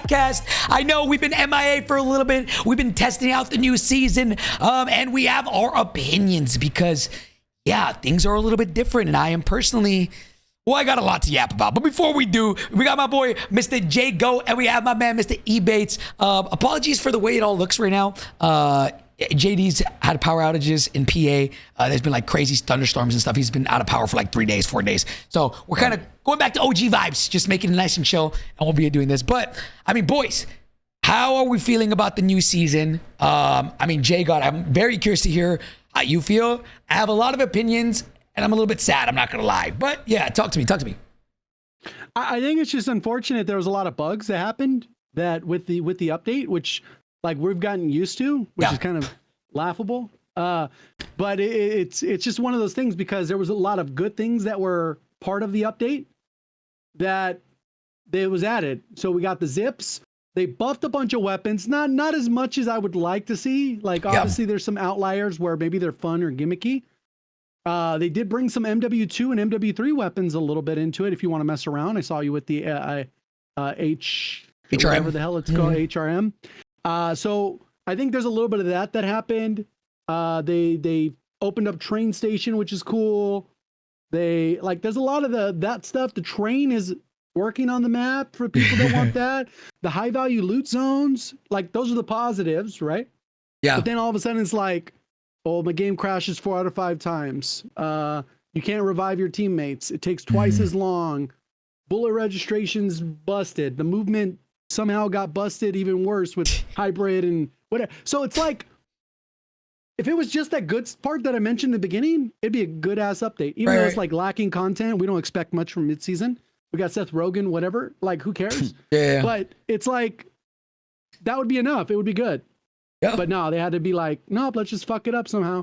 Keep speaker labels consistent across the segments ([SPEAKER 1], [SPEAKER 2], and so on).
[SPEAKER 1] podcast. I know we've been MIA for a little bit. We've been testing out the new season, and we have our opinions because, yeah, things are a little bit different. And I am personally, well, I got a lot to yap about. But before we do, we got my boy, Mr. JGOD, and we have my man, Mr. Ebatez. Apologies for the way it all looks right now. JD's had power outages in PA. There's been like crazy thunderstorms and stuff. He's been out of power for like 3 days, 4 days. So we're kind of going back to OG vibes, just making it nice and chill. And we'll be doing this. But I mean, boys, how are we feeling about the new season? I mean, JGOD, I'm very curious to hear how you feel. I have a lot of opinions and I'm a little bit sad. I'm not going to lie. But yeah, talk to me.
[SPEAKER 2] I think it's just unfortunate. There was a lot of bugs that happened that with the update, which like we've gotten used to, which is kind of laughable. But it's just one of those things because there was a lot of good things that were part of the update that it was added. So we got the zips. They buffed a bunch of weapons, not as much as I would like to see. Like obviously there's some outliers where maybe they're fun or gimmicky. They did bring some MW2 and MW3 weapons a little bit into it. If you want to mess around, I saw you with the HRM, whatever the hell it's called, HRM. So I think there's a little bit of that happened. They opened up train station, which is cool. There's a lot of that stuff. The train is working on the map for people that want that. The high value loot zones, like those are the positives, right? Yeah. But then all of a sudden it's like, oh, my game crashes 4 out of 5 times. You can't revive your teammates. It takes twice as long. Bullet registration's busted. The movement somehow got busted even worse with hybrid and whatever. So it's like, if it was just that good part that I mentioned in the beginning, it'd be a good ass update. Even though it's like lacking content, we don't expect much from mid-season. We got Seth Rogen, whatever. Like, who cares? But it's like, that would be enough. It would be good. Yeah. But no, they had to be like, nope, let's just fuck it up somehow.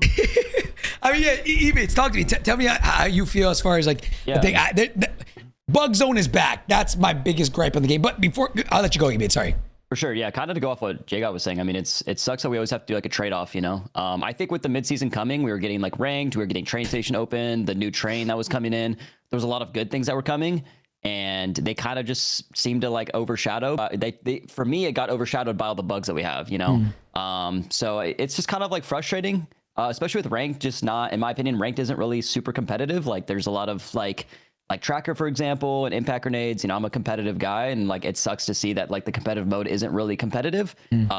[SPEAKER 1] I mean, yeah, Ebatez, talk to me. Tell me how you feel as far as like, the bug zone is back. That's my biggest gripe on the game. But before, I'll let you go, Ebatez, sorry.
[SPEAKER 3] For sure, yeah, kind of to go off what JGOD was saying. I mean, it sucks that we always have to do like a trade-off, you know? I think with the mid-season coming, we were getting like ranked, we were getting train station open, the new train that was coming in. There was a lot of good things that were coming. And they kind of just seemed to like overshadow. For me, it got overshadowed by all the bugs that we have, you know? So it's just kind of like frustrating, especially with ranked, just not, in my opinion, ranked isn't really super competitive. Like there's a lot of like tracker, for example, and impact grenades. You know, I'm a competitive guy and like, it sucks to see that like the competitive mode isn't really competitive.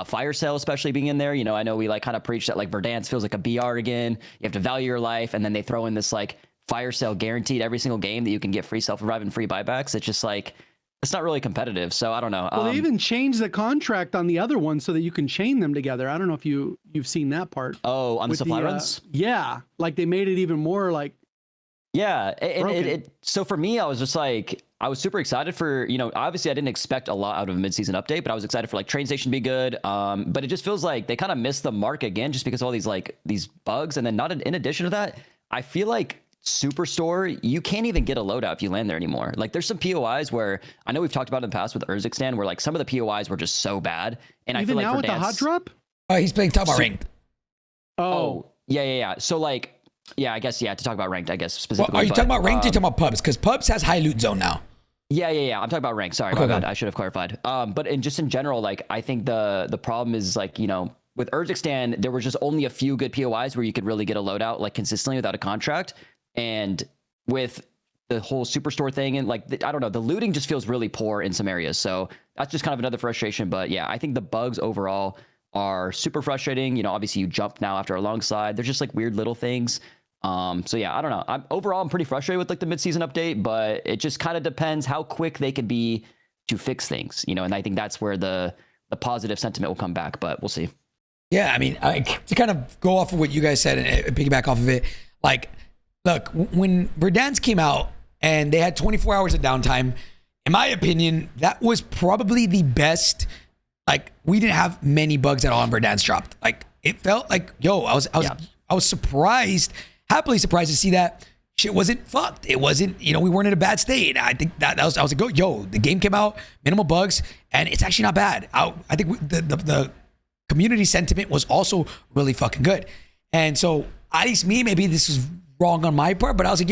[SPEAKER 3] Fire sale, especially being in there, you know, I know we like kind of preach that like Verdansk feels like a BR again. You have to value your life. And then they throw in this like fire sale guaranteed every single game that you can get free self-revive and free buybacks. It's just like, it's not really competitive. So I don't know.
[SPEAKER 2] Well, they even changed the contract on the other one so that you can chain them together. I don't know if you've seen that part.
[SPEAKER 3] Oh, on the supply runs?
[SPEAKER 2] Yeah. Like they made it even more like,
[SPEAKER 3] yeah. So for me, I was just like, I was super excited for, you know, obviously I didn't expect a lot out of a mid-season update, but I was excited for like train station to be good. But it just feels like they kind of missed the mark again, just because of all these bugs. And then in addition to that, I feel like Superstore, you can't even get a loadout if you land there anymore. Like there's some POIs where I know we've talked about in the past with Urzikstan where like some of the POIs were just so bad. And
[SPEAKER 2] even
[SPEAKER 3] I feel like
[SPEAKER 2] now with the hot drop?
[SPEAKER 1] He's playing top about ranked.
[SPEAKER 3] Oh, yeah. So like, yeah, I guess, to talk about ranked, I guess specifically.
[SPEAKER 1] Well, are you talking about ranked or talking about pubs? Because pubs has high loot zone now.
[SPEAKER 3] Yeah. I'm talking about ranked. Sorry, my bad. I should have clarified. But in general, like I think the problem is like, you know, with Urzikstan, there was just only a few good POIs where you could really get a loadout like consistently without a contract. And with the whole Superstore thing and like, I don't know, the looting just feels really poor in some areas. So that's just kind of another frustration. But yeah, I think the bugs overall are super frustrating. You know, obviously you jump now after a long slide. There's just like weird little things. So yeah, I don't know. I'm pretty frustrated with like the mid-season update, but it just kind of depends how quick they could be to fix things, you know, and I think that's where the positive sentiment will come back, but we'll see.
[SPEAKER 1] Yeah. I mean, to kind of go off of what you guys said and piggyback off of it, like, look, when Verdansk came out and they had 24 hours of downtime, in my opinion, that was probably the best. Like, we didn't have many bugs at all on Verdansk dropped. Like, it felt like, I was surprised, happily surprised to see that shit wasn't fucked. It wasn't, you know, we weren't in a bad state. I think I was like, the game came out, minimal bugs, and it's actually not bad. I think the community sentiment was also really fucking good. And so, at least me, maybe this is wrong on my part, but I was like,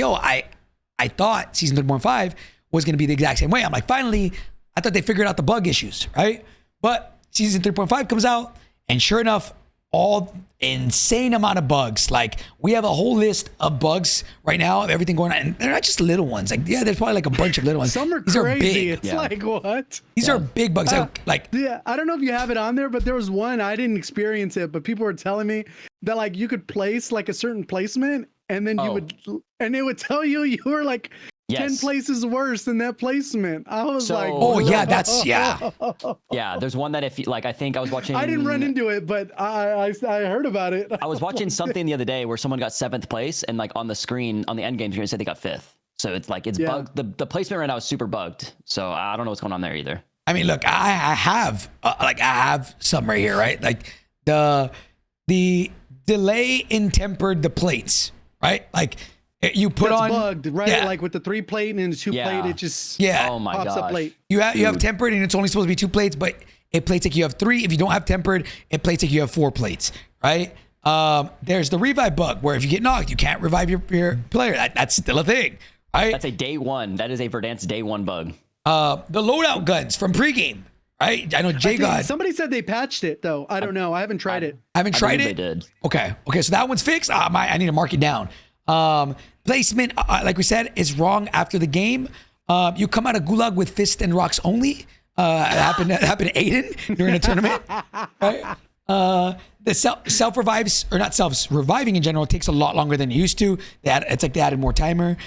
[SPEAKER 1] I thought season 3.5 was going to be the exact same way. I'm like, finally, I thought they figured out the bug issues, right? But season 3.5 comes out, and sure enough, all insane amount of bugs. Like, we have a whole list of bugs right now of everything going on, and they're not just little ones. Like, yeah, there's probably like a bunch of little ones.
[SPEAKER 2] Some are
[SPEAKER 1] These
[SPEAKER 2] crazy.
[SPEAKER 1] Are big.
[SPEAKER 2] It's like, what?
[SPEAKER 1] These are big bugs. Like,
[SPEAKER 2] yeah, I don't know if you have it on there, but there was one, I didn't experience it, but people were telling me that like you could place like a certain placement, and then and it would tell you were like 10 places worse than that placement. I was like,
[SPEAKER 1] oh yeah, that's
[SPEAKER 3] yeah. There's one that if you, like, I think I was watching.
[SPEAKER 2] I didn't run into it, but I heard about it.
[SPEAKER 3] I was watching something the other day where someone got 7th place, and like on the screen on the end game screen, it said they got 5th. So it's like it's bugged. The placement right now is super bugged. So I don't know what's going on there either.
[SPEAKER 1] I mean, look, I have some right here, right? Like the delay in tempered the plates, right? Like you put
[SPEAKER 2] That's
[SPEAKER 1] on
[SPEAKER 2] bugged, right? Like with the 3 plate and the 2 plate, it just
[SPEAKER 3] oh my
[SPEAKER 2] pops up plate.
[SPEAKER 1] You have tempered, and it's only supposed to be 2 plates, but it plates like you have 3. If you don't have tempered, it plates like you have 4 plates, right? There's the revive bug where if you get knocked, you can't revive your player. That's still a thing, right?
[SPEAKER 3] That's a day 1. That is a Verdansk day 1 bug.
[SPEAKER 1] The loadout guns from pregame, right? I know JGOD.
[SPEAKER 2] Somebody said they patched it though. I don't know. I haven't tried it.
[SPEAKER 1] I haven't tried it.
[SPEAKER 3] They did.
[SPEAKER 1] Okay. So that one's fixed. I need to mark it down. Placement, like we said, is wrong after the game. You come out of Gulag with fist and rocks only. It happened to Aiden during a tournament. Right? The self revives, or not self reviving in general, takes a lot longer than it used to. It's like they added more timer.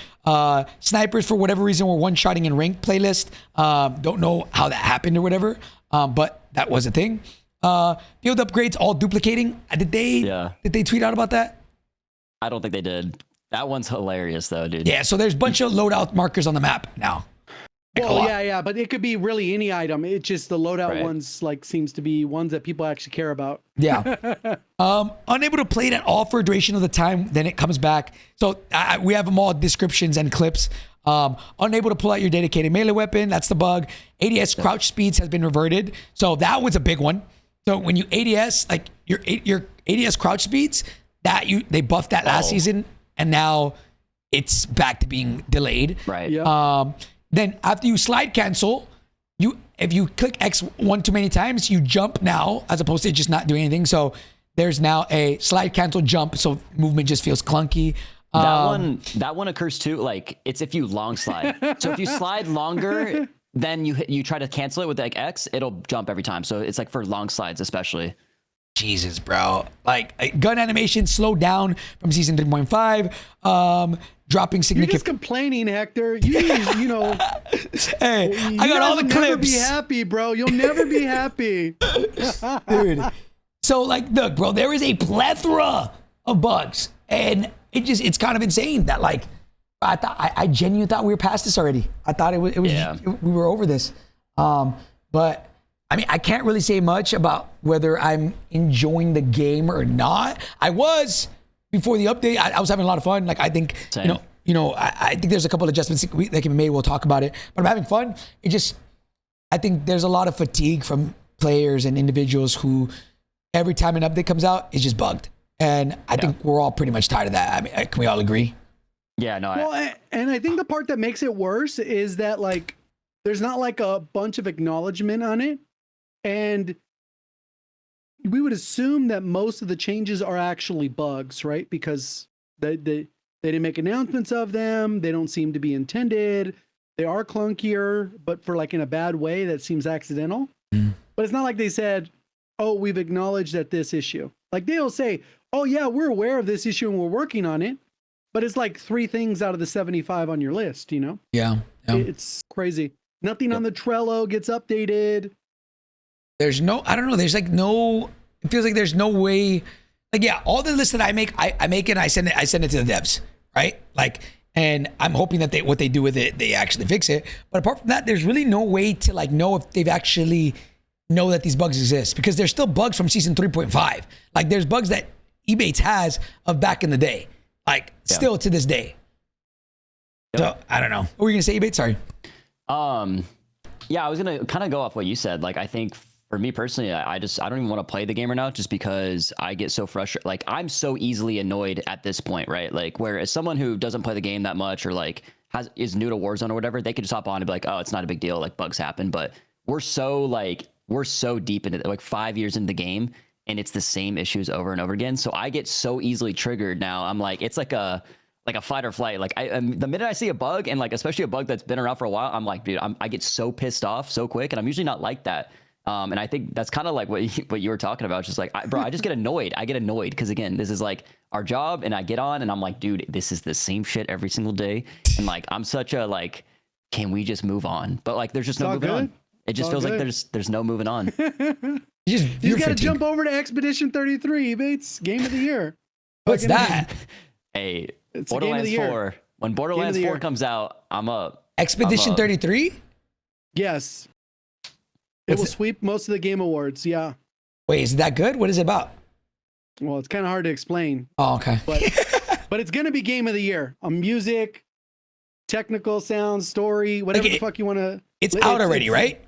[SPEAKER 1] Snipers, for whatever reason, were one-shotting in ranked playlist. Don't know how that happened or whatever, but that was a thing. Field upgrades all duplicating. Did they tweet out about that?
[SPEAKER 3] I don't think they did. That one's hilarious though, dude.
[SPEAKER 1] Yeah, so there's a bunch of loadout markers on the map now.
[SPEAKER 2] Well, yeah, but it could be really any item. It's just the loadout ones like seems to be ones that people actually care about.
[SPEAKER 1] Yeah. Unable to play it at all for a duration of the time, then it comes back. So we have them all descriptions and clips. Unable to pull out your dedicated melee weapon. That's the bug. ADS crouch speeds has been reverted. So that was a big one. So when you ADS, like your ADS crouch speeds, they buffed that last season, and now it's back to being delayed.
[SPEAKER 3] Right.
[SPEAKER 2] Yeah.
[SPEAKER 1] Then after you slide cancel, if you click X one too many times, you jump now as opposed to just not doing anything. So there's now a slide cancel jump, so movement just feels clunky.
[SPEAKER 3] That one occurs too. Like it's if you long slide. So if you slide longer, then you try to cancel it with like X, it'll jump every time. So it's like for long slides especially.
[SPEAKER 1] Jesus, bro. Like gun animation slowed down from season 3.5. Dropping significant.
[SPEAKER 2] You're just complaining, Hector. You know.
[SPEAKER 1] Hey, I got all the clips.
[SPEAKER 2] You'll never be happy, bro. You'll never be happy,
[SPEAKER 1] dude. So like, look, bro, there is a plethora of bugs, and it's kind of insane that like I genuinely thought we were past this already. I thought it was we were over this. But I mean, I can't really say much about whether I'm enjoying the game or not. I was before the update. I was having a lot of fun. Like I think
[SPEAKER 3] Same.
[SPEAKER 1] I think there's a couple of adjustments that can be made. We'll talk about it. But I'm having fun. I think there's a lot of fatigue from players and individuals who every time an update comes out, it's just bugged. And I think we're all pretty much tired of that. I mean, can we all agree?
[SPEAKER 3] Yeah, no.
[SPEAKER 2] Well, and I think the part that makes it worse is that like there's not like a bunch of acknowledgement on it. And we would assume that most of the changes are actually bugs, right? Because they didn't make announcements of them. They don't seem to be intended. They are clunkier, but for like in a bad way that seems accidental. But it's not like they said, oh, we've acknowledged that this issue. Like they'll say, oh yeah, we're aware of this issue and we're working on it. But it's like 3 things out of the 75 on your list, you know?
[SPEAKER 1] Yeah.
[SPEAKER 2] It's crazy. Nothing on the Trello gets updated.
[SPEAKER 1] There's no, I don't know. There's like no, it feels like there's no way. Like, yeah, all the lists that I make it and I send it to the devs, right? Like, and I'm hoping that what they do with it, they actually fix it. But apart from that, there's really no way to like know if they've actually know that these bugs exist, because there's still bugs from season 3.5. Like there's bugs that Ebatez has of back in the day, like still to this day. So I don't know. What were you gonna say, Ebatez? Sorry.
[SPEAKER 3] Yeah, I was gonna kind of go off what you said. Like I think for me personally, I don't even want to play the game right now, just because I get so frustrated. Like I'm so easily annoyed at this point, right? Like whereas someone who doesn't play the game that much or like is new to Warzone or whatever, they could just hop on and be like, oh, it's not a big deal. Like bugs happen. But we're so deep into like 5 years into the game, and it's the same issues over and over again. So I get so easily triggered now. I'm like, it's like a fight or flight. Like the minute I see a bug, and like especially a bug that's been around for a while, I'm like, dude, I get so pissed off so quick, and I'm usually not like that. And I think that's kind of like what you were talking about. It's just like, bro, I just get annoyed. I get annoyed because again, this is like our job, and I get on, and I'm like, dude, this is the same shit every single day, and like I'm such a like, can we just move on? But like, there's just no moving on. It just feels like there's no moving on.
[SPEAKER 2] You got to jump over to Expedition 33, Ebatez. Game of the year.
[SPEAKER 1] What's that?
[SPEAKER 3] Hey,
[SPEAKER 2] It's
[SPEAKER 3] Borderlands 4. When Borderlands 4 comes out, I'm up.
[SPEAKER 1] Expedition 33?
[SPEAKER 2] Yes. It will sweep most of the game awards. Yeah.
[SPEAKER 1] Wait, is that good? What is it about?
[SPEAKER 2] Well, it's kind of hard to explain.
[SPEAKER 1] Oh, okay.
[SPEAKER 2] But it's going to be game of the year. On music, technical sound, story, whatever the fuck you want to.
[SPEAKER 1] It's out already, right?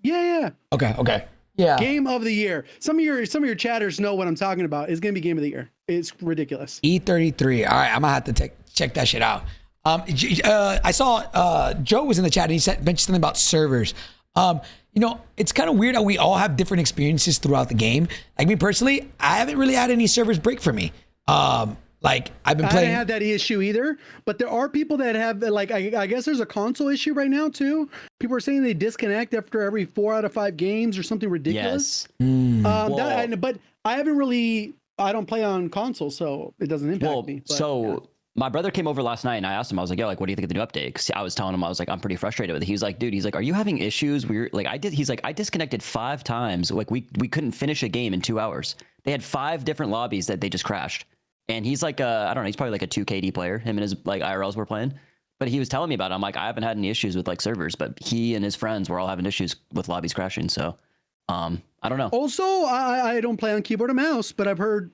[SPEAKER 2] Yeah.
[SPEAKER 1] Okay. Yeah.
[SPEAKER 2] Game of the year. Some of your chatters know what I'm talking about. It's going to be game of the year. It's ridiculous.
[SPEAKER 1] E33. All right, I'm gonna have to check that shit out. I saw Joe was in the chat and he mentioned something about servers. It's kind of weird how we all have different experiences throughout the game. Like me personally, I haven't really had any servers break for me. Like I've been playing.
[SPEAKER 2] I haven't had that issue either, but there are people that have like, I guess there's a console issue right now too. People are saying they disconnect after every 4 out of 5 games or something ridiculous.
[SPEAKER 3] Yes.
[SPEAKER 2] But I haven't really, I don't play on console, so it doesn't impact me. But,
[SPEAKER 3] my brother came over last night and I asked him, I was like, yo, like, what do you think of the new update? Because I was telling him, I was like, I'm pretty frustrated with it. He was like, dude, he's like, are you having issues? He's like, I disconnected 5 times. Like we couldn't finish a game in 2 hours. They had 5 different lobbies that they just crashed. And he's like, I don't know, he's probably like a 2KD player. Him and his like IRLs were playing. But he was telling me about it. I'm like, I haven't had any issues with like servers, but he and his friends were all having issues with lobbies crashing. So I don't know.
[SPEAKER 2] Also, I don't play on keyboard and mouse, but I've heard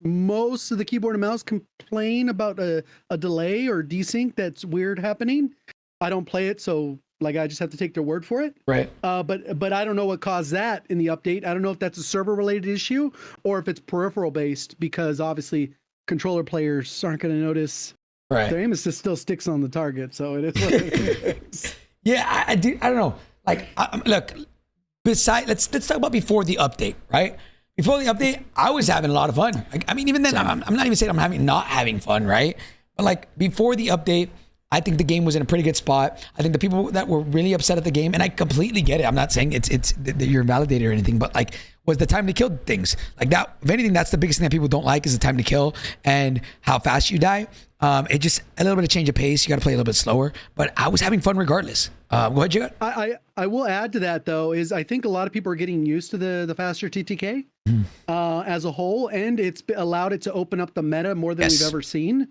[SPEAKER 2] most of the keyboard and mouse complain about a delay or desync that's weird happening. I don't play it, so like I just have to take their word for it.
[SPEAKER 1] Right.
[SPEAKER 2] But I don't know what caused that in the update. I don't know if that's a server related issue or if it's peripheral based, because obviously controller players aren't going to notice.
[SPEAKER 1] Right.
[SPEAKER 2] Their aim assist still sticks on the target, so it is what it is.
[SPEAKER 1] Yeah, I don't know. Like, look. Let's talk about before the update, right? Before the update, I was having a lot of fun. Like, I mean, even then, I'm not even saying I'm not having fun, right? But like before the update, I think the game was in a pretty good spot. I think the people that were really upset at the game, and I completely get it. I'm not saying it's that you're invalidated or anything, but like, was the time to kill things. Like that, if anything, that's the biggest thing that people don't like is the time to kill and how fast you die. It just a little bit of change of pace. You got to play a little bit slower, but I was having fun regardless. Go ahead, JGOD.
[SPEAKER 2] I will add to that though, is I think a lot of people are getting used to the faster TTK as a whole, and it's allowed it to open up the meta more than we've ever seen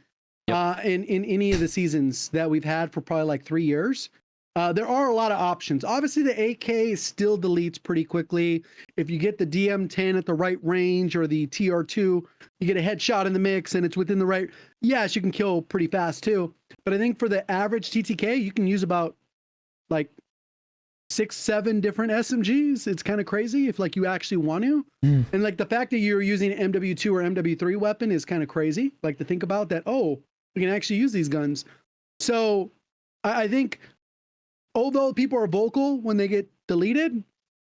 [SPEAKER 2] in any of the seasons that we've had for probably like 3 years. There are a lot of options. Obviously, the AK still deletes pretty quickly. If you get the DM10 at the right range or the TR2, you get a headshot in the mix and it's within the right. Yes, you can kill pretty fast too. But I think for the average TTK, you can use about like 6-7 different SMGs. It's kind of crazy if like you actually want to. And like the fact that you're using an MW2 or MW3 weapon is kind of crazy. Like to think about that. Oh, we can actually use these guns. So I think, although people are vocal when they get deleted,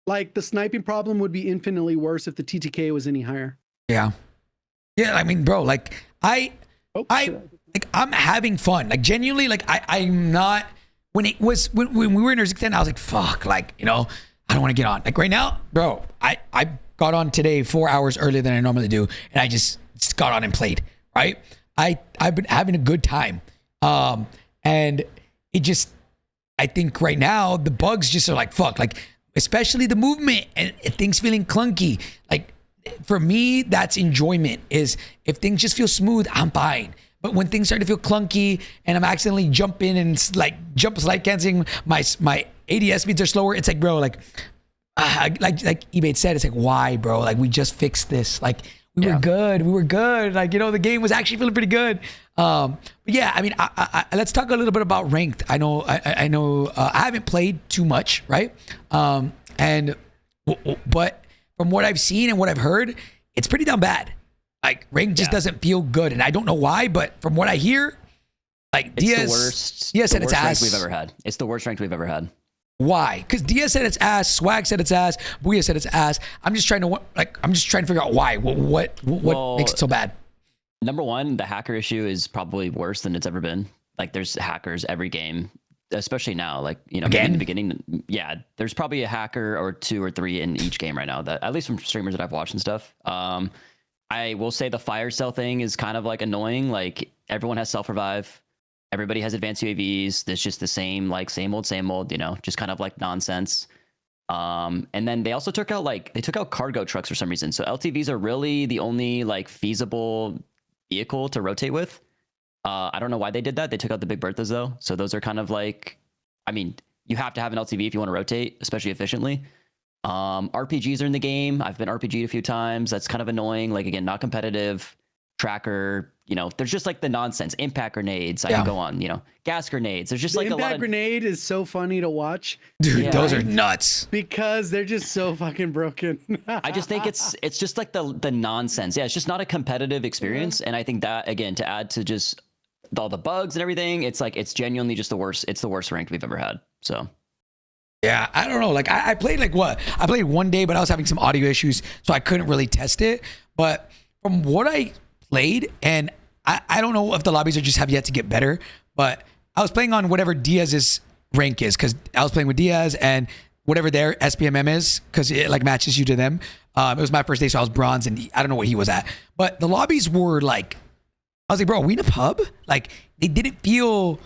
[SPEAKER 2] like the sniping problem would be infinitely worse if the TTK was any higher.
[SPEAKER 1] Yeah. I mean, bro, like I'm having fun. Like genuinely, like I'm not. When we were in Urzik 10, I was like, fuck, like, I don't want to get on. Like right now, bro, I got on today 4 hours earlier than I normally do, and I just got on and played. Right. I've been having a good time. And it just. I think right now the bugs just are like, fuck, like especially the movement and things feeling clunky. Like for me, that's enjoyment is if things just feel smooth, I'm fine. But when things start to feel clunky and I'm accidentally jumping and like jump slide canceling, my ADS speeds are slower. It's like, bro, like Ebatez said, it's like, why, bro? Like we just fixed this. Like we were good. Like, the game was actually feeling pretty good. But yeah, I mean, let's talk a little bit about ranked. I know I haven't played too much, right? But from what I've seen and what I've heard, it's pretty damn bad. Like ranked just doesn't feel good, and I don't know why. But from what I hear, like
[SPEAKER 3] it's
[SPEAKER 1] Diaz said it's
[SPEAKER 3] worst
[SPEAKER 1] ass.
[SPEAKER 3] ranked we've ever had. It's the worst ranked we've ever had.
[SPEAKER 1] Why? Because Dia said it's ass, Swag said it's ass, Booyah said it's ass. I'm just trying to figure out why. What makes it so bad?
[SPEAKER 3] Number one, the hacker issue is probably worse than it's ever been. Like, there's hackers every game, especially now. Like, you know, in the beginning, yeah, there's probably a hacker or 2 or 3 in each game right now. That, at least from streamers that I've watched and stuff. I will say the fire cell thing is kind of like annoying. Like, everyone has self revive. Everybody has advanced UAVs. There's just the same, like, same old, you know, just kind of like nonsense. And then they also took out cargo trucks for some reason. So LTVs are really the only like feasible vehicle to rotate with. I don't know why they did that. They took out the big Berthas though. So those are kind of like, I mean, you have to have an LTV if you want to rotate, especially efficiently. RPGs are in the game. I've been RPG'd a few times. That's kind of annoying. Like, again, not competitive. Tracker, you know, there's just like the nonsense. Impact grenades. I can go on, you know, gas grenades. There's just
[SPEAKER 2] the
[SPEAKER 3] like a lot
[SPEAKER 2] impact
[SPEAKER 3] of
[SPEAKER 2] grenade is so funny to watch.
[SPEAKER 1] Dude, those are nuts.
[SPEAKER 2] Because they're just so fucking broken.
[SPEAKER 3] I just think it's just like the nonsense. Yeah, it's just not a competitive experience. And I think that, again, to add to just all the bugs and everything, it's like, it's genuinely just the worst. It's the worst ranked we've ever had. So
[SPEAKER 1] yeah, I don't know. Like, I played I played one day, but I was having some audio issues, so I couldn't really test it. But from what I played, and I don't know if the lobbies are just have yet to get better, but I was playing on whatever Diaz's rank is, because I was playing with Diaz and whatever their SPMM is, because it like matches you to them. It was my first day, so I was bronze, and I don't know what he was at. But the lobbies were like, I was like, bro, are we in a pub? Like, they didn't feel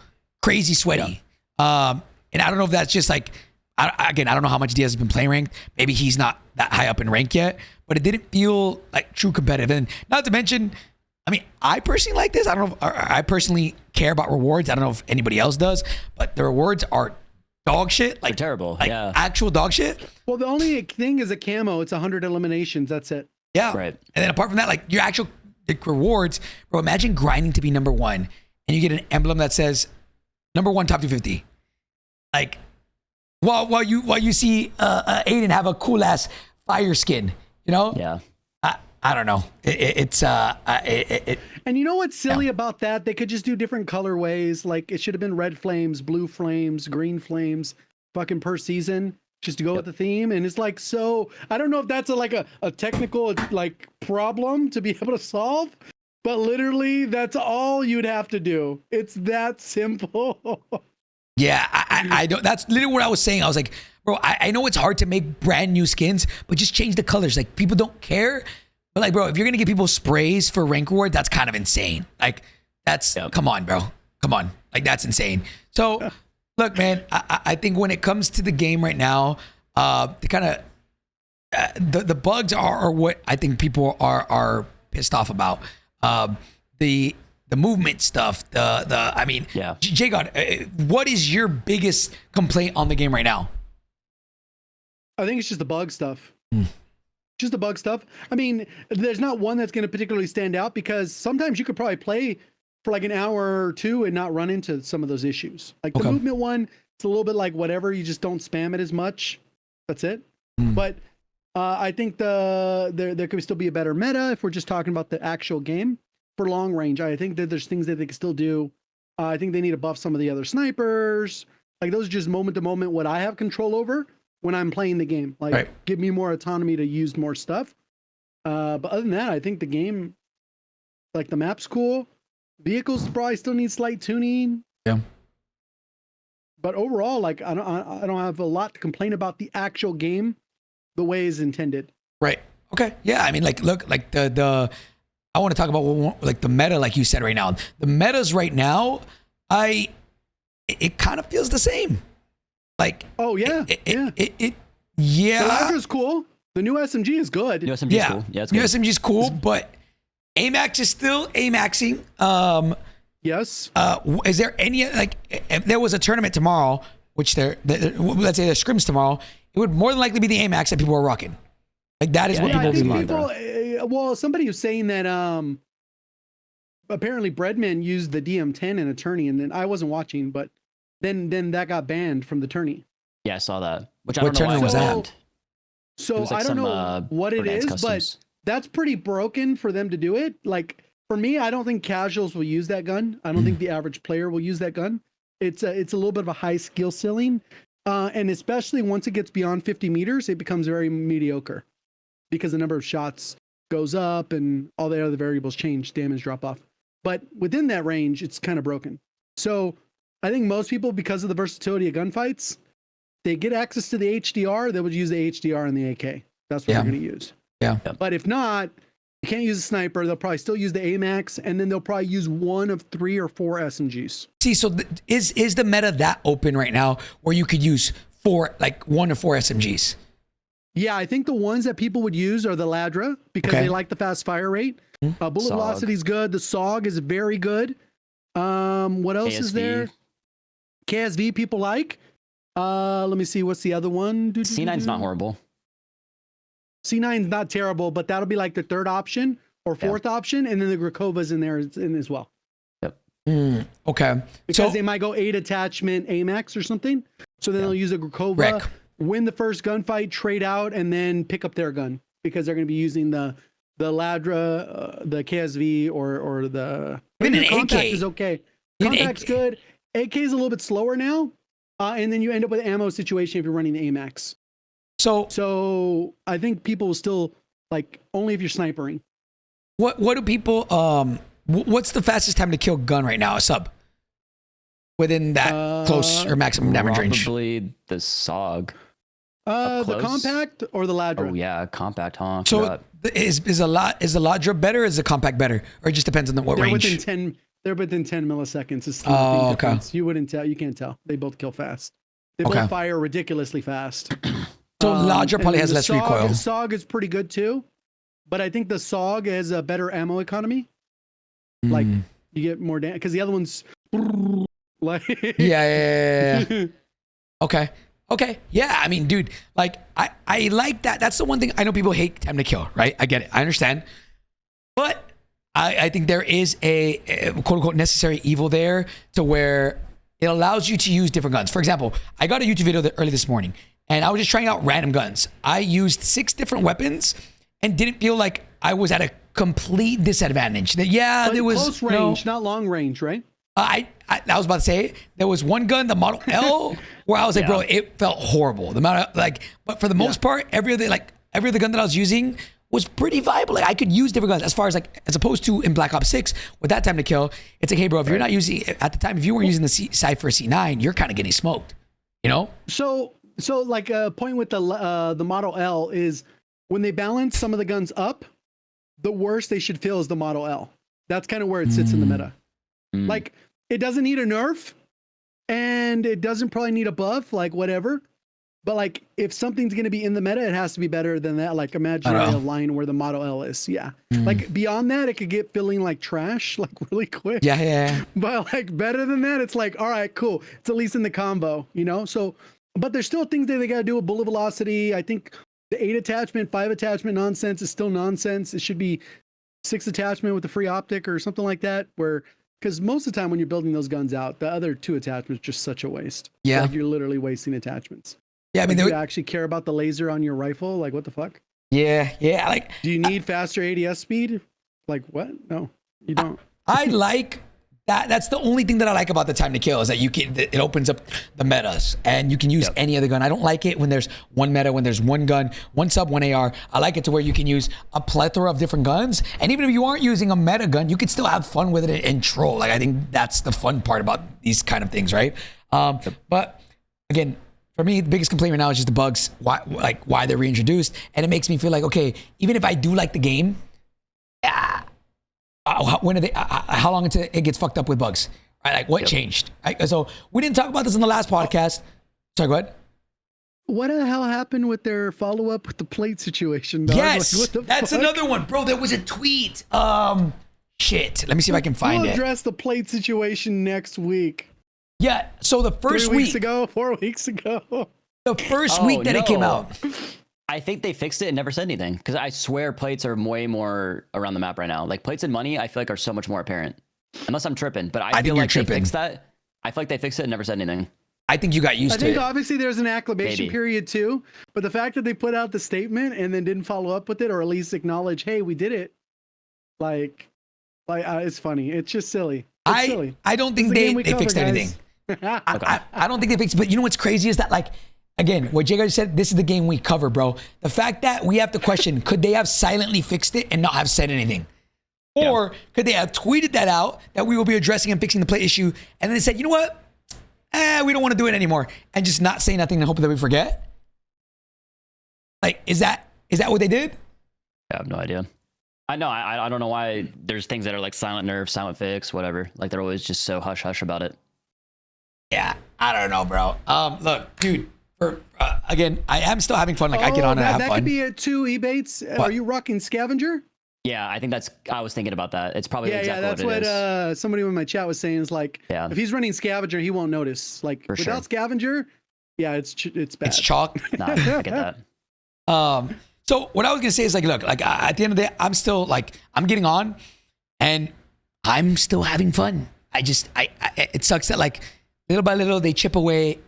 [SPEAKER 1] crazy sweaty. Yeah. And I don't know if that's just like, I don't know how much Diaz has been playing ranked. Maybe he's not that high up in rank yet, but it didn't feel like true competitive. And not to mention, I mean, I personally like this. I don't know if I personally care about rewards. I don't know if anybody else does, but the rewards are dog shit. Like,
[SPEAKER 3] they're terrible.
[SPEAKER 1] Like,
[SPEAKER 3] yeah.
[SPEAKER 1] actual dog shit.
[SPEAKER 2] Well, the only thing is a camo. It's 100 eliminations. That's it.
[SPEAKER 1] Yeah.
[SPEAKER 3] Right.
[SPEAKER 1] And then apart from that, like your actual rewards, bro, imagine grinding to be number 1 and you get an emblem that says number 1 top 250. Like, while you see Aiden have a cool ass fire skin, you know?
[SPEAKER 3] Yeah.
[SPEAKER 1] I don't know.
[SPEAKER 2] And you know what's silly about that? They could just do different colorways. Like, it should have been red flames, blue flames, green flames, fucking per season, just to go with the theme. And it's like, so I don't know if that's a technical like problem to be able to solve, but literally that's all you'd have to do. It's that simple.
[SPEAKER 1] Yeah, I don't. That's literally what I was saying. I was like, bro, I know it's hard to make brand new skins, but just change the colors. Like, people don't care. But like, bro, if you're gonna give people sprays for rank reward, that's kind of insane. Like, that's come on, bro, come on. Like, that's insane. So, look, man, I think when it comes to the game right now, the kind of the bugs are what I think people are pissed off about. The movement stuff. I mean, JGOD, what is your biggest complaint on the game right now?
[SPEAKER 2] I think it's just the bug stuff. Just the bug stuff. I mean, there's not one that's going to particularly stand out, because sometimes you could probably play for like an hour or 2 and not run into some of those issues. Like the movement one, it's a little bit like whatever. You just don't spam it as much. That's it. But I think there could still be a better meta if we're just talking about the actual game for long range. I think that there's things that they can still do. I think they need to buff some of the other snipers. Like, those are just moment to moment what I have control over when I'm playing the game. Like, give me more autonomy to use more stuff. But other than that, I think the game, like, the map's cool. Vehicles probably still need slight tuning.
[SPEAKER 1] Yeah.
[SPEAKER 2] But overall, like, I don't have a lot to complain about the actual game the way it's intended.
[SPEAKER 1] Right. Okay. Yeah. I mean, like, look, like I want to talk about like the meta, like you said right now. The metas right now, it kind of feels the same. Like,
[SPEAKER 2] oh yeah,
[SPEAKER 1] yeah.
[SPEAKER 2] The Ladra's cool. The new SMG is good.
[SPEAKER 3] New SMG is cool. Yeah, it's good.
[SPEAKER 1] New SMG is cool, but AMAX is still AMAXing.
[SPEAKER 2] Yes.
[SPEAKER 1] Is there any, like, if there was a tournament tomorrow, which let's say there's scrims tomorrow, it would more than likely be the AMAX that people are rocking. Like, that is what people will be.
[SPEAKER 2] Well, somebody was saying that apparently Breadman used the DM10 in a tourney, and then I wasn't watching, but then that got banned from the tourney.
[SPEAKER 3] Yeah, I saw that. Which I don't know why
[SPEAKER 1] was that?
[SPEAKER 2] So I don't know what it is, but that's pretty broken for them to do it. Like, for me, I don't think casuals will use that gun. I don't think the average player will use that gun. It's a little bit of a high skill ceiling. And especially once it gets beyond 50 meters, it becomes very mediocre because the number of shots goes up and all the other variables change, damage drop off. But within that range, it's kind of broken. So I think most people, because of the versatility of gunfights, they get access to the HDR, they would use the HDR and the AK. That's what they're going to use.
[SPEAKER 1] Yeah.
[SPEAKER 2] But if not, you can't use a sniper. They'll probably still use the AMAX, and then they'll probably use one of 3 or 4 SMGs.
[SPEAKER 1] See, so is the meta that open right now where you could use 1 or 4 SMGs?
[SPEAKER 2] Yeah, I think the ones that people would use are the Ladra because they like the fast fire rate. Bullet velocity is good. The SOG is very good. What else is there? KSV people like. Let me see. What's the other one?
[SPEAKER 3] C9's not horrible.
[SPEAKER 2] C9's not terrible, but that'll be like the 3rd option or 4th option, and then the Grakova's in there as well.
[SPEAKER 3] Yep.
[SPEAKER 1] Okay.
[SPEAKER 2] Because they might go 8 attachment AMAX or something. So then they'll use a Grakova, win the first gunfight, trade out, and then pick up their gun because they're going to be using the Ladra, the KSV, or the Compact is okay. Compact's good. AK is a little bit slower now, and then you end up with an ammo situation if you're running the AMAX. So I think people will still like only if you're snipering.
[SPEAKER 1] What do people what's the fastest time to kill gun right now? A sub within that close or maximum damage range?
[SPEAKER 3] Probably the SOG.
[SPEAKER 2] The Compact or the Ladra?
[SPEAKER 3] Oh yeah, Compact, huh?
[SPEAKER 1] So is the Ladra better or is the Compact better? Or it just depends on what range?
[SPEAKER 2] They're within 10 milliseconds. It's
[SPEAKER 1] okay.
[SPEAKER 2] You wouldn't tell. You can't tell. They both kill fast. They both fire ridiculously fast.
[SPEAKER 1] So Ladra probably has less recoil.
[SPEAKER 2] The SOG is pretty good too, but I think the SOG has a better ammo economy. Like you get more damage because the other one's like
[SPEAKER 1] yeah. Okay. Yeah. I mean, dude, like I like that. That's the one thing I know people hate time to kill, right? I get it. I understand. But I think there is a quote unquote necessary evil there to where it allows you to use different guns. For example, I got a YouTube video early this morning and I was just trying out random guns. I used 6 different weapons and didn't feel like I was at a complete disadvantage. There was
[SPEAKER 2] close range, not long range, right?
[SPEAKER 1] I was about to say there was one gun, the Model L, where I was like, bro, it felt horrible. The amount of but for the most part, every other gun that I was using was pretty viable. Like I could use different guns as opposed to in Black Ops 6 with that time to kill. It's like, hey, bro, if you're not using at the time, if you weren't using the Cypher C9, you're kind of getting smoked, you know?
[SPEAKER 2] So like a point with the Model L is when they balance some of the guns up, the worst they should feel is the Model L. That's kind of where it sits in the meta. Like it doesn't need a nerf and it doesn't probably need a buff, like whatever. But like if something's going to be in the meta, it has to be better than that. Like imagine a line where the Model L is. Yeah. Like beyond that, it could get feeling like trash, like really quick.
[SPEAKER 1] Yeah.
[SPEAKER 2] But like better than that, it's like, all right, cool. It's at least in the combo, you know? So, but there's still things that they got to do with bullet velocity. I think the 8 attachment, 5 attachment nonsense is still nonsense. It should be 6 attachment with the free optic or something like that, where because most of the time when you're building those guns out, the other 2 attachments are just such a waste.
[SPEAKER 1] Yeah.
[SPEAKER 2] Like you're literally wasting attachments.
[SPEAKER 1] Yeah, I mean,
[SPEAKER 2] do you actually care about the laser on your rifle? Like, what the fuck?
[SPEAKER 1] Yeah. Like,
[SPEAKER 2] do you need faster ADS speed? Like, what? No, you don't.
[SPEAKER 1] I like that. That's the only thing that I like about the time to kill is that it opens up the metas and you can use any other gun. I don't like it when there's one meta, when there's one gun, one sub, one AR. I like it to where you can use a plethora of different guns. And even if you aren't using a meta gun, you can still have fun with it and troll. Like, I think that's the fun part about these kind of things, right? But again, for me, the biggest complaint right now is just the bugs, why they're reintroduced. And it makes me feel like, okay, even if I do like the game, how long until it gets fucked up with bugs? Right? Like what changed? Right? So we didn't talk about this in the last podcast. Sorry, go ahead.
[SPEAKER 2] What the hell happened with their follow-up with the plate situation, dog?
[SPEAKER 1] Yes,
[SPEAKER 2] like,
[SPEAKER 1] that's another one. Bro, there was a tweet. Shit. Let me see if I can find it.
[SPEAKER 2] We'll address the plate situation next week.
[SPEAKER 1] Yeah, so the first
[SPEAKER 2] 4 weeks ago.
[SPEAKER 1] The first week that it came out.
[SPEAKER 3] I think they fixed it and never said anything because I swear plates are way more around the map right now. Like plates and money, I feel like are so much more apparent. Unless I'm tripping, but I feel like they fixed that. I feel like they fixed it and never said anything.
[SPEAKER 1] I think you got used to it.
[SPEAKER 2] I think obviously there's an acclimation period too, but the fact that they put out the statement and then didn't follow up with it or at least acknowledge, hey, we did it. Like it's funny. It's just silly. It's silly.
[SPEAKER 1] I don't think they fixed anything. I don't think they fixed it. But you know what's crazy is that, like, again, what JGOD said, this is the game we cover, bro. The fact that we have to question, could they have silently fixed it and not have said anything? Or could they have tweeted that out, that we will be addressing and fixing the play issue, and then they said, you know what? We don't want to do it anymore, and just not say nothing and hope that we forget? Like, is that what they did?
[SPEAKER 3] I have no idea. I know. I don't know why there's things that are like silent nerve, silent fix, whatever. Like they're always just so hush hush about it.
[SPEAKER 1] Yeah, I don't know, bro. Look, dude. Again, I am still having fun. Like, I get on and have
[SPEAKER 2] that
[SPEAKER 1] fun.
[SPEAKER 2] Could be a 2 Ebates. Are you rocking Scavenger?
[SPEAKER 3] Yeah, I think I was thinking about that. It's probably exactly
[SPEAKER 2] that's
[SPEAKER 3] what it is.
[SPEAKER 2] Somebody in my chat was saying. Is like, if he's running Scavenger, he won't notice. Like, without Scavenger, it's bad.
[SPEAKER 1] It's chalk.
[SPEAKER 3] Nah, I get that.
[SPEAKER 1] So what I was gonna say is, like, look, like, at the end of the day, I'm still, like, I'm getting on, and I'm still having fun. It sucks that, like, little by little they chip away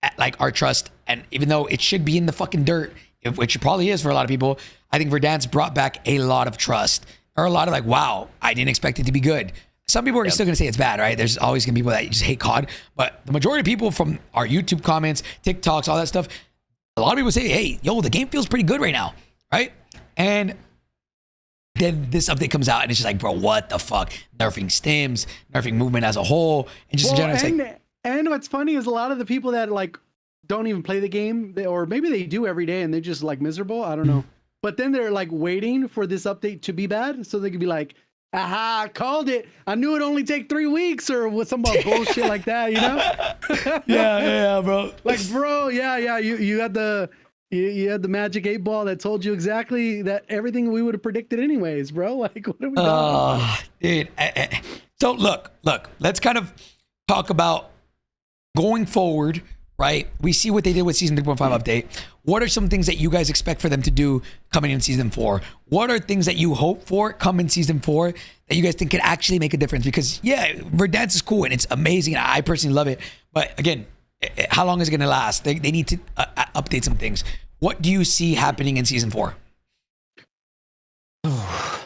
[SPEAKER 1] at, like, our trust, and even though it should be in the fucking dirt, which it probably is for a lot of people, I think Verdansk brought back a lot of trust, or a lot of, like, wow, I didn't expect it to be good. Some people are still gonna say it's bad, right? There's always gonna be people that just hate COD, but the majority of people from our YouTube comments, TikToks, all that stuff, a lot of people say, hey, yo, the game feels pretty good right now, right? And then this update comes out and it's just like, bro, what the fuck? Nerfing stims, nerfing movement as a whole, and just in general, it's like...
[SPEAKER 2] And what's funny is a lot of the people that, like, don't even play the game, or maybe they do every day and they're just, like, miserable. I don't know. But then they're, like, waiting for this update to be bad so they could be like, aha, I called it. I knew it'd only take 3 weeks, or with some bullshit like that, you know?
[SPEAKER 1] yeah, bro.
[SPEAKER 2] Like, bro, you had the magic 8 ball that told you exactly that everything we would have predicted anyways, bro. Like, what are we doing?
[SPEAKER 1] Dude. So look, let's kind of talk about going forward, right? We see what they did with Season 3.5 update. What are some things that you guys expect for them to do coming in Season 4? What are things that you hope for come in Season 4 that you guys think could actually make a difference? Because, yeah, Verdansk is cool and it's amazing. And I personally love it. But again, how long is it going to last? They need to update some things. What do you see happening in Season 4?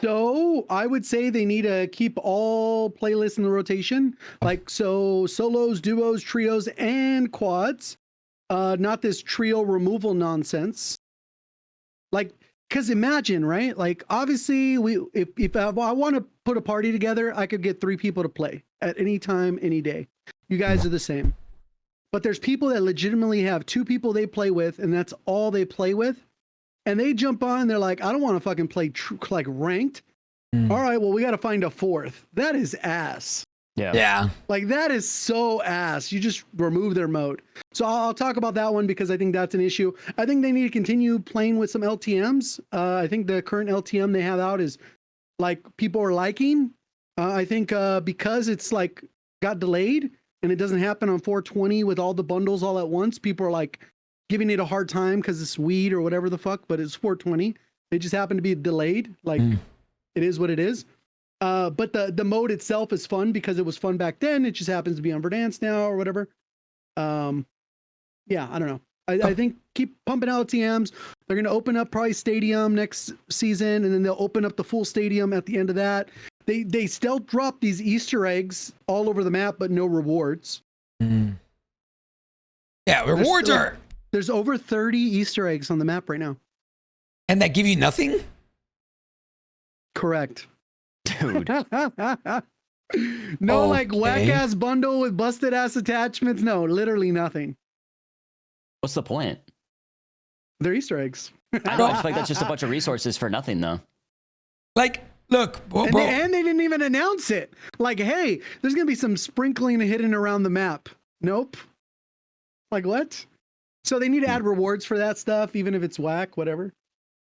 [SPEAKER 2] So I would say they need to keep all playlists in the rotation, like solos, duos, trios, and quads. Not this trio removal nonsense. Like, because imagine, right? Like, obviously, if I want to put a party together, I could get 3 people to play at any time, any day. You guys are the same. But there's people that legitimately have 2 people they play with, and that's all they play with. And they jump on, they're like, I don't want to fucking play like ranked. All right, well, we got to find a 4th. That is ass.
[SPEAKER 1] Yeah.
[SPEAKER 2] Like, that is so ass. You just remove their mode. So I'll talk about that one because I think that's an issue. I think they need to continue playing with some LTMs. I think the current LTM they have out is, like, people are liking. I think because it's, like, got delayed and it doesn't happen on 420 with all the bundles all at once, people are, like, giving it a hard time because it's weed or whatever the fuck, but it's 420. They just happen to be delayed. Like, it is what it is. But the mode itself is fun because it was fun back then. It just happens to be on Verdansk now or whatever. Yeah, I don't know. I think keep pumping out TMs. They're going to open up probably Stadium next season, and then they'll open up the full Stadium at the end of that. They still drop these Easter eggs all over the map, but no rewards.
[SPEAKER 1] Yeah, rewards are...
[SPEAKER 2] There's over 30 Easter eggs on the map right now.
[SPEAKER 1] And that give you nothing?
[SPEAKER 2] Correct.
[SPEAKER 3] Dude.
[SPEAKER 2] No, like, whack-ass bundle with busted-ass attachments. No, literally nothing.
[SPEAKER 3] What's the point?
[SPEAKER 2] They're Easter eggs.
[SPEAKER 3] I know, I just feel like that's just a bunch of resources for nothing, though.
[SPEAKER 1] Like, look, bro.
[SPEAKER 2] And they didn't even announce it. Like, hey, there's going to be some sprinkling hidden around the map. Nope. Like, what? So they need to add rewards for that stuff, even if it's whack, whatever.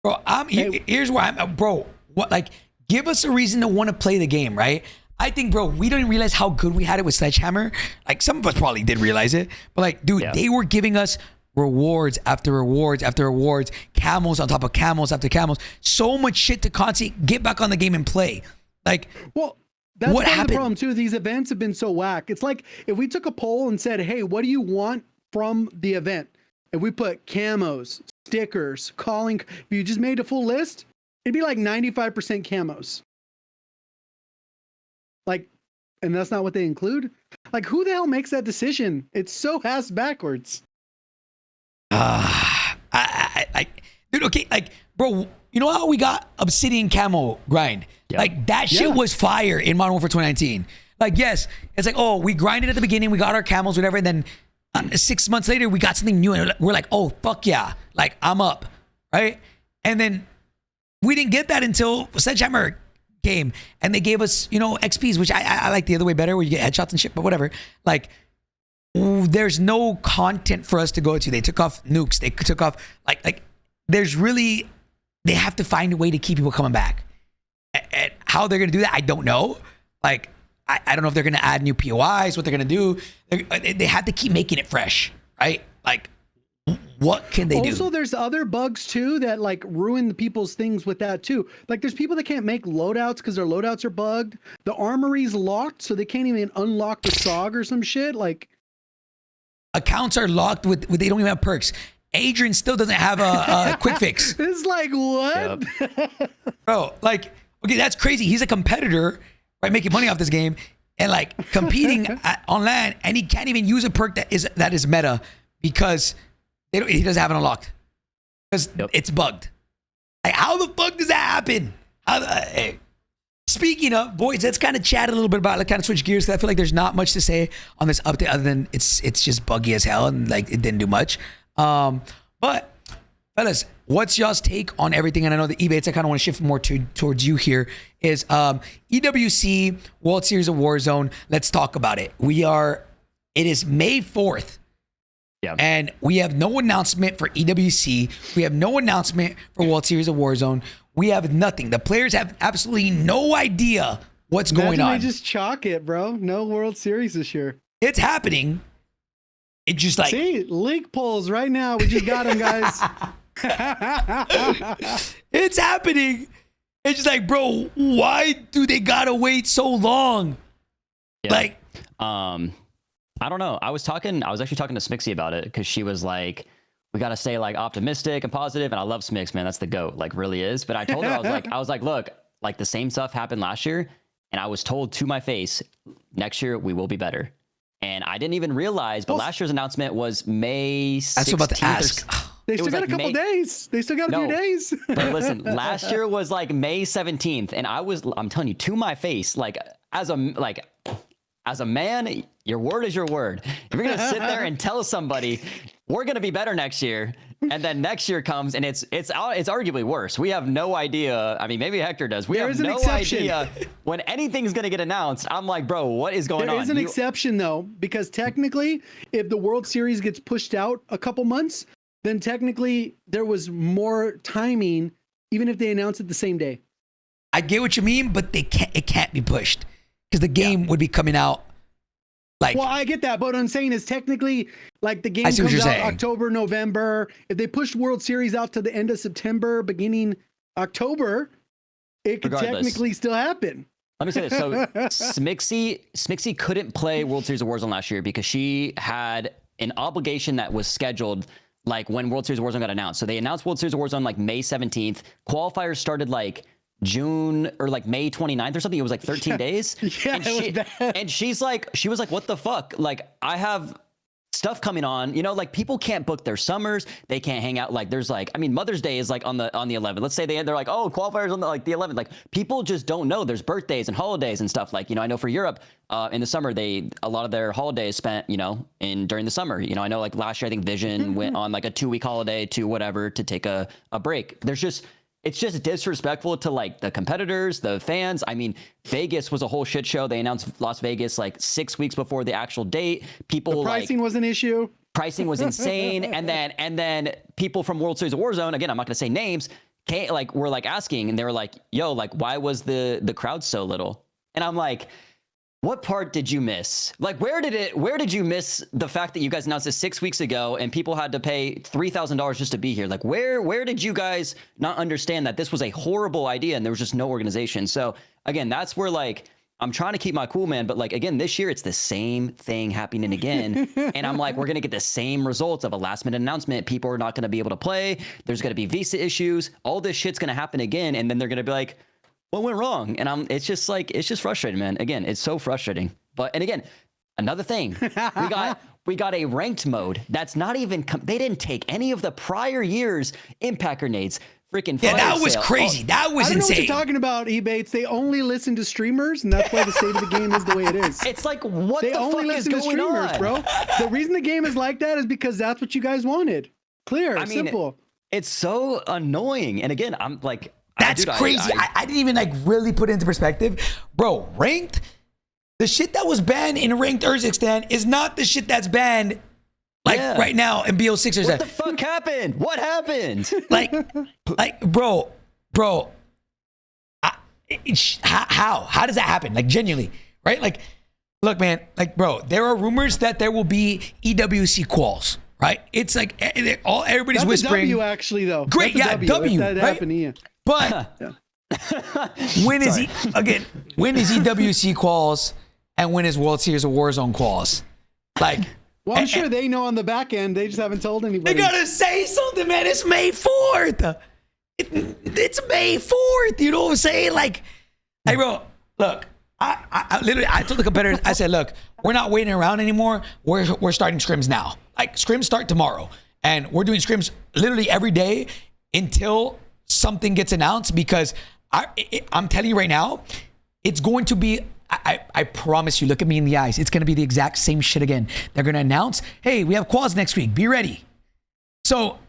[SPEAKER 1] Bro, here's where I'm, bro. What, like, give us a reason to want to play the game, right? I think, bro, we don't realize how good we had it with Sledgehammer. Like, some of us probably did realize it, but, like, dude, they were giving us rewards after rewards after rewards, camels on top of camels after camels, so much shit to constantly get back on the game and play. Like,
[SPEAKER 2] well, that's
[SPEAKER 1] what happened?
[SPEAKER 2] The problem too. These events have been so whack. It's like if we took a poll and said, "Hey, what do you want from the event?" If we put camos, stickers, calling, if you just made a full list, it'd be like 95% camos. Like, and that's not what they include? Like, who the hell makes that decision? It's so ass backwards.
[SPEAKER 1] Dude, okay, like, bro, you know how we got Obsidian Camo grind?
[SPEAKER 3] Yeah.
[SPEAKER 1] Like, that shit was fire in Modern Warfare 2019. Like, yes, it's like, oh, we grinded at the beginning, we got our camos, whatever, and then 6 months later, we got something new, and we're like, oh, fuck yeah, like, I'm up, right? And then we didn't get that until Sledgehammer came, and they gave us, you know, XPs, which I like the other way better, where you get headshots and shit, but whatever. Like, there's no content for us to go to. They took off nukes. They took off, like, there's really, they have to find a way to keep people coming back. And how they're going to do that, I don't know. Like, I don't know if they're going to add new POIs, what they're going to do. They have to keep making it fresh, right? Like, what can they do?
[SPEAKER 2] Also, there's other bugs too that like ruin the people's things with that too. Like, there's people that can't make loadouts because their loadouts are bugged. The armory's locked, so they can't even unlock the SOG or some shit. Like,
[SPEAKER 1] accounts are locked with they don't even have perks. Adrian still doesn't have a quick fix.
[SPEAKER 2] It's like, what?
[SPEAKER 3] Yep.
[SPEAKER 1] Bro, like, okay, that's crazy. He's a competitor, right, making money off this game and like competing on LAN, and he can't even use a perk that is meta because he doesn't have it unlocked because it's bugged. Like, how the fuck does that happen? Hey. Speaking of, boys, let's kind of chat a little bit about, like, kind of switch gears, because I feel like there's not much to say on this update other than it's just buggy as hell and like it didn't do much. But fellas, what's y'all's take on everything? And I know the Ebatez, I kind of want to shift more towards you here, is EWC World Series of Warzone. Let's talk about it. It is May 4th.
[SPEAKER 3] Yeah.
[SPEAKER 1] And we have no announcement for EWC. We have no announcement for World Series of Warzone. We have nothing. The players have absolutely no idea what's going on.
[SPEAKER 2] They just chalk it, bro. No World Series this year.
[SPEAKER 1] It's happening. It's just like,
[SPEAKER 2] see, leak polls right now. We just got them, guys.
[SPEAKER 1] it's happening. It's just like, bro, why do they gotta wait so long?
[SPEAKER 3] Yeah.
[SPEAKER 1] Like,
[SPEAKER 3] I don't know. I was actually talking to Smixy about it, because she was like, we got to stay like optimistic and positive. And I love Smix, man. That's the GOAT, like, really is. But I told her, I was like, look, like, the same stuff happened last year. And I was told to my face, next year we will be better. And I didn't even realize, but last year's announcement was May 16th.
[SPEAKER 1] That's what I'm about to ask.
[SPEAKER 2] They still got a couple days. They still got a few days.
[SPEAKER 3] But listen, last year was like May 17th. And I'm telling you, to my face, like, as a man, your word is your word. If you're going to sit there and tell somebody we're going to be better next year, and then next year comes and it's arguably worse. We have no idea. I mean, maybe Hector does. We have no idea when anything's going to get announced. I'm like, bro, what is going on?
[SPEAKER 2] There is an exception, though, because technically, if the World Series gets pushed out a couple months, then technically there was more timing, even if they announced it the same day.
[SPEAKER 1] I get what you mean, but it can't be pushed because the game would be coming out. Like,
[SPEAKER 2] well, I get that, but what I'm saying is technically, like, the game comes out October, November. If they pushed World Series out to the end of September, beginning October, it could technically still happen.
[SPEAKER 3] Let me say this. So Smixy couldn't play World Series of Warzone last year because she had an obligation that was scheduled like when World Series of Warzone got announced. So they announced World Series of Warzone like May 17th. Qualifiers started like June or like May 29th or something. It was like 13 days.
[SPEAKER 2] Yeah,
[SPEAKER 3] and she was like, what the fuck? Like, I have stuff coming on, you know, like, people can't book their summers. They can't hang out. Like, there's like, I mean, Mother's Day is like on the 11th. Let's say they're like, oh, qualifiers on the 11th. Like, people just don't know. There's birthdays and holidays and stuff. Like, you know, I know for Europe, in the summer, a lot of their holidays spent, you know, during the summer. You know, I know like last year, I think Vision went on like a 2-week holiday to whatever to take a break. It's just disrespectful to like the competitors, the fans. I mean, Vegas was a whole shit show. They announced Las Vegas like 6 weeks before the actual date. The
[SPEAKER 2] pricing was an issue.
[SPEAKER 3] Pricing was insane. and then people from World Series of Warzone, again, I'm not gonna say names, were like asking, and they were like, yo, like, why was the crowd so little? And I'm like, what part did you miss? Like, where did you miss the fact that you guys announced this 6 weeks ago and people had to pay $3,000 just to be here? Like, where did you guys not understand that this was a horrible idea and there was just no organization? So again, that's where, like, I'm trying to keep my cool, man. But like, again, this year, it's the same thing happening again. And I'm like, we're going to get the same results of a last minute announcement. People are not going to be able to play. There's going to be visa issues. All this shit's going to happen again. And then they're going to be like, what went wrong? And it's just frustrating, man. Again, it's so frustrating. And again, another thing, we got a ranked mode that's not even, they didn't take any of the prior year's impact grenades. Freaking
[SPEAKER 1] yeah, that was
[SPEAKER 3] sale.
[SPEAKER 1] crazy. That was
[SPEAKER 2] I don't know what
[SPEAKER 1] insane.
[SPEAKER 2] you're talking about, Ebates. They only listen to streamers, and that's why the state of the game is the way it is.
[SPEAKER 3] It's like, what
[SPEAKER 2] They
[SPEAKER 3] the
[SPEAKER 2] only
[SPEAKER 3] fuck is
[SPEAKER 2] listen to
[SPEAKER 3] going
[SPEAKER 2] streamers,
[SPEAKER 3] on?
[SPEAKER 2] bro. The reason the game is like that is because that's what you guys wanted. Clear, simple.
[SPEAKER 3] It's so annoying. And again, I'm like,
[SPEAKER 1] That's crazy. I didn't even like really put it into perspective. Bro, ranked, the shit that was banned in ranked Urzikstan is not the shit that's banned right now in BO6 or
[SPEAKER 3] what the fuck happened? What happened?
[SPEAKER 1] like, bro, how does that happen? Like, genuinely, right? Like, look, man, like, bro, there are rumors that there will be EWC quals, right? It's like everybody's
[SPEAKER 2] That's
[SPEAKER 1] whispering.
[SPEAKER 2] a W, actually, though.
[SPEAKER 1] Great,
[SPEAKER 2] That's a
[SPEAKER 1] yeah, W,
[SPEAKER 2] That
[SPEAKER 1] right?
[SPEAKER 2] happened to you.
[SPEAKER 1] But when is EWC quals and when is World Series of Warzone quals? Like,
[SPEAKER 2] Well, I'm sure they know on the back end. They just haven't told
[SPEAKER 1] they
[SPEAKER 2] anybody.
[SPEAKER 1] gotta say something, man. It's May 4th. It's May 4th. You know what I'm saying? Like, hey, bro, look, I literally, I told the competitors, I said, look, we're not waiting around anymore. We're starting scrims now. Like, scrims start tomorrow. And we're doing scrims literally every day until something gets announced, because I'm telling you right now, it's going to be, I promise you, look at me in the eyes, it's going to be the exact same shit again. They're going to announce, hey, we have quals next week. Be ready. So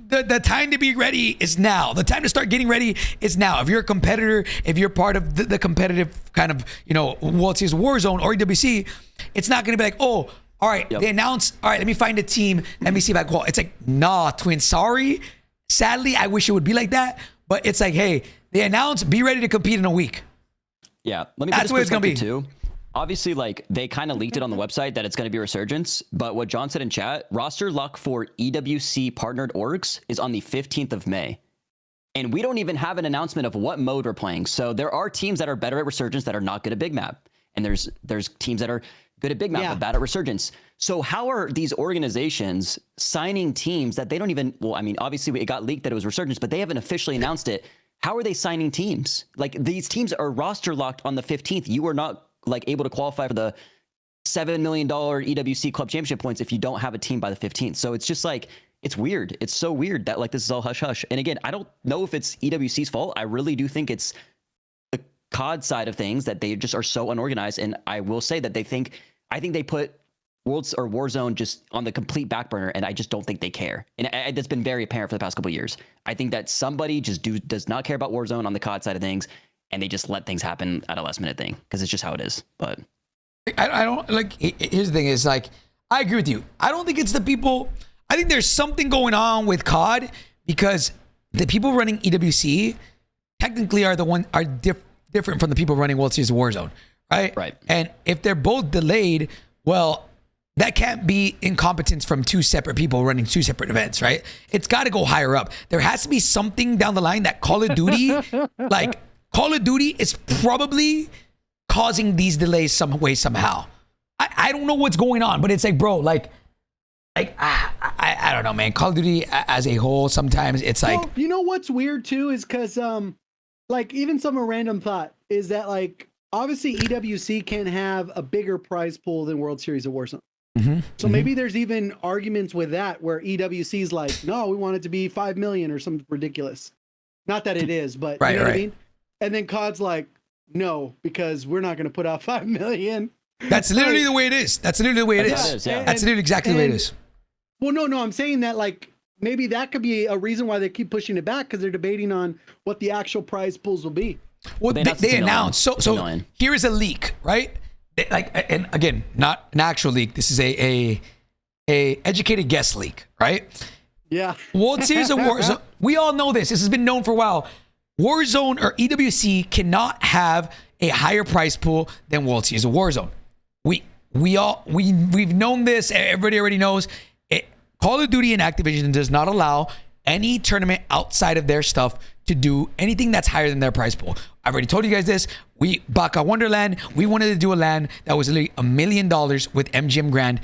[SPEAKER 1] the time to be ready is now. The time to start getting ready is now. If you're a competitor, if you're part of the competitive kind of, World Series Warzone or EWC, it's not going to be like, oh, all right, they announce, all right, let me find a team. Let me see if I qual. It's like, nah, twin, sorry. Sadly, I wish it would be like that. But it's like, hey, they announce, be ready to compete in a week.
[SPEAKER 3] Yeah, let me
[SPEAKER 1] That's what it's gonna be
[SPEAKER 3] too. Obviously, like, they kind of leaked it on the website that it's going to be Resurgence, but what John said in chat, roster lock for EWC partnered orgs is on the 15th of May. And we don't even have an announcement of what mode we're playing. So there are teams that are better at Resurgence that are not good at Big Map. And there's teams that are good at Big Map but bad at Resurgence. So how are these organizations signing teams that they don't even, well, I mean, obviously it got leaked that it was Resurgence, but they haven't officially announced it. How are they signing teams? Like, these teams are roster locked on the 15th. You are not like able to qualify for the $7 million EWC Club Championship points if you don't have a team by the 15th. So it's just like, it's weird. It's so weird that like this is all hush hush. And again, I don't know if it's EWC's fault. I really do think it's the COD side of things that they just are so unorganized. And I will say that I think they put Worlds or Warzone just on the complete back burner, and I just don't think they care. And that's been very apparent for the past couple of years. I think that somebody just does not care about Warzone on the COD side of things, and they just let things happen at a last minute thing because it's just how it is. But
[SPEAKER 1] I don't like. Here's the thing: is like, I agree with you. I don't think it's the people. I think there's something going on with COD because the people running EWC technically are different from the people running World Series of Warzone, right?
[SPEAKER 3] Right.
[SPEAKER 1] And if they're both delayed, well, that can't be incompetence from two separate people running two separate events, right? It's got to go higher up. There has to be something down the line that Call of Duty, like Call of Duty is probably causing these delays some way, somehow. I don't know what's going on, but it's like, bro, I don't know, man. Call of Duty as a whole, sometimes it's like,
[SPEAKER 2] well, you know what's weird too is because like, even some random thought is that, like, obviously EWC can have a bigger prize pool than World Series of Warzone. So maybe there's even arguments with that where EWC is like, no, we want it to be 5 million or something ridiculous. Not that it is, but you know what I mean? And then COD's like, no, because we're not going to put out 5 million.
[SPEAKER 1] That's literally the way it is. That's literally the way it is. That's literally exactly the way it is.
[SPEAKER 2] Well, no, I'm saying that, like, maybe that could be a reason why they keep pushing it back, because they're debating on what the actual prize pools will be.
[SPEAKER 1] Well, they announced. So here is a leak, right? And again, not an actual leak. This is a educated guess leak, right?
[SPEAKER 2] Yeah.
[SPEAKER 1] World Series of Warzone. We all know this. This has been known for a while. Warzone or EWC cannot have a higher price pool than World Series of Warzone. We've known this. Everybody already knows. Call of Duty and Activision does not allow any tournament outside of their stuff to do anything that's higher than their prize pool. I've already told you guys this. Baka Wonderland, we wanted to do a LAN that was literally $1 million with MGM Grand.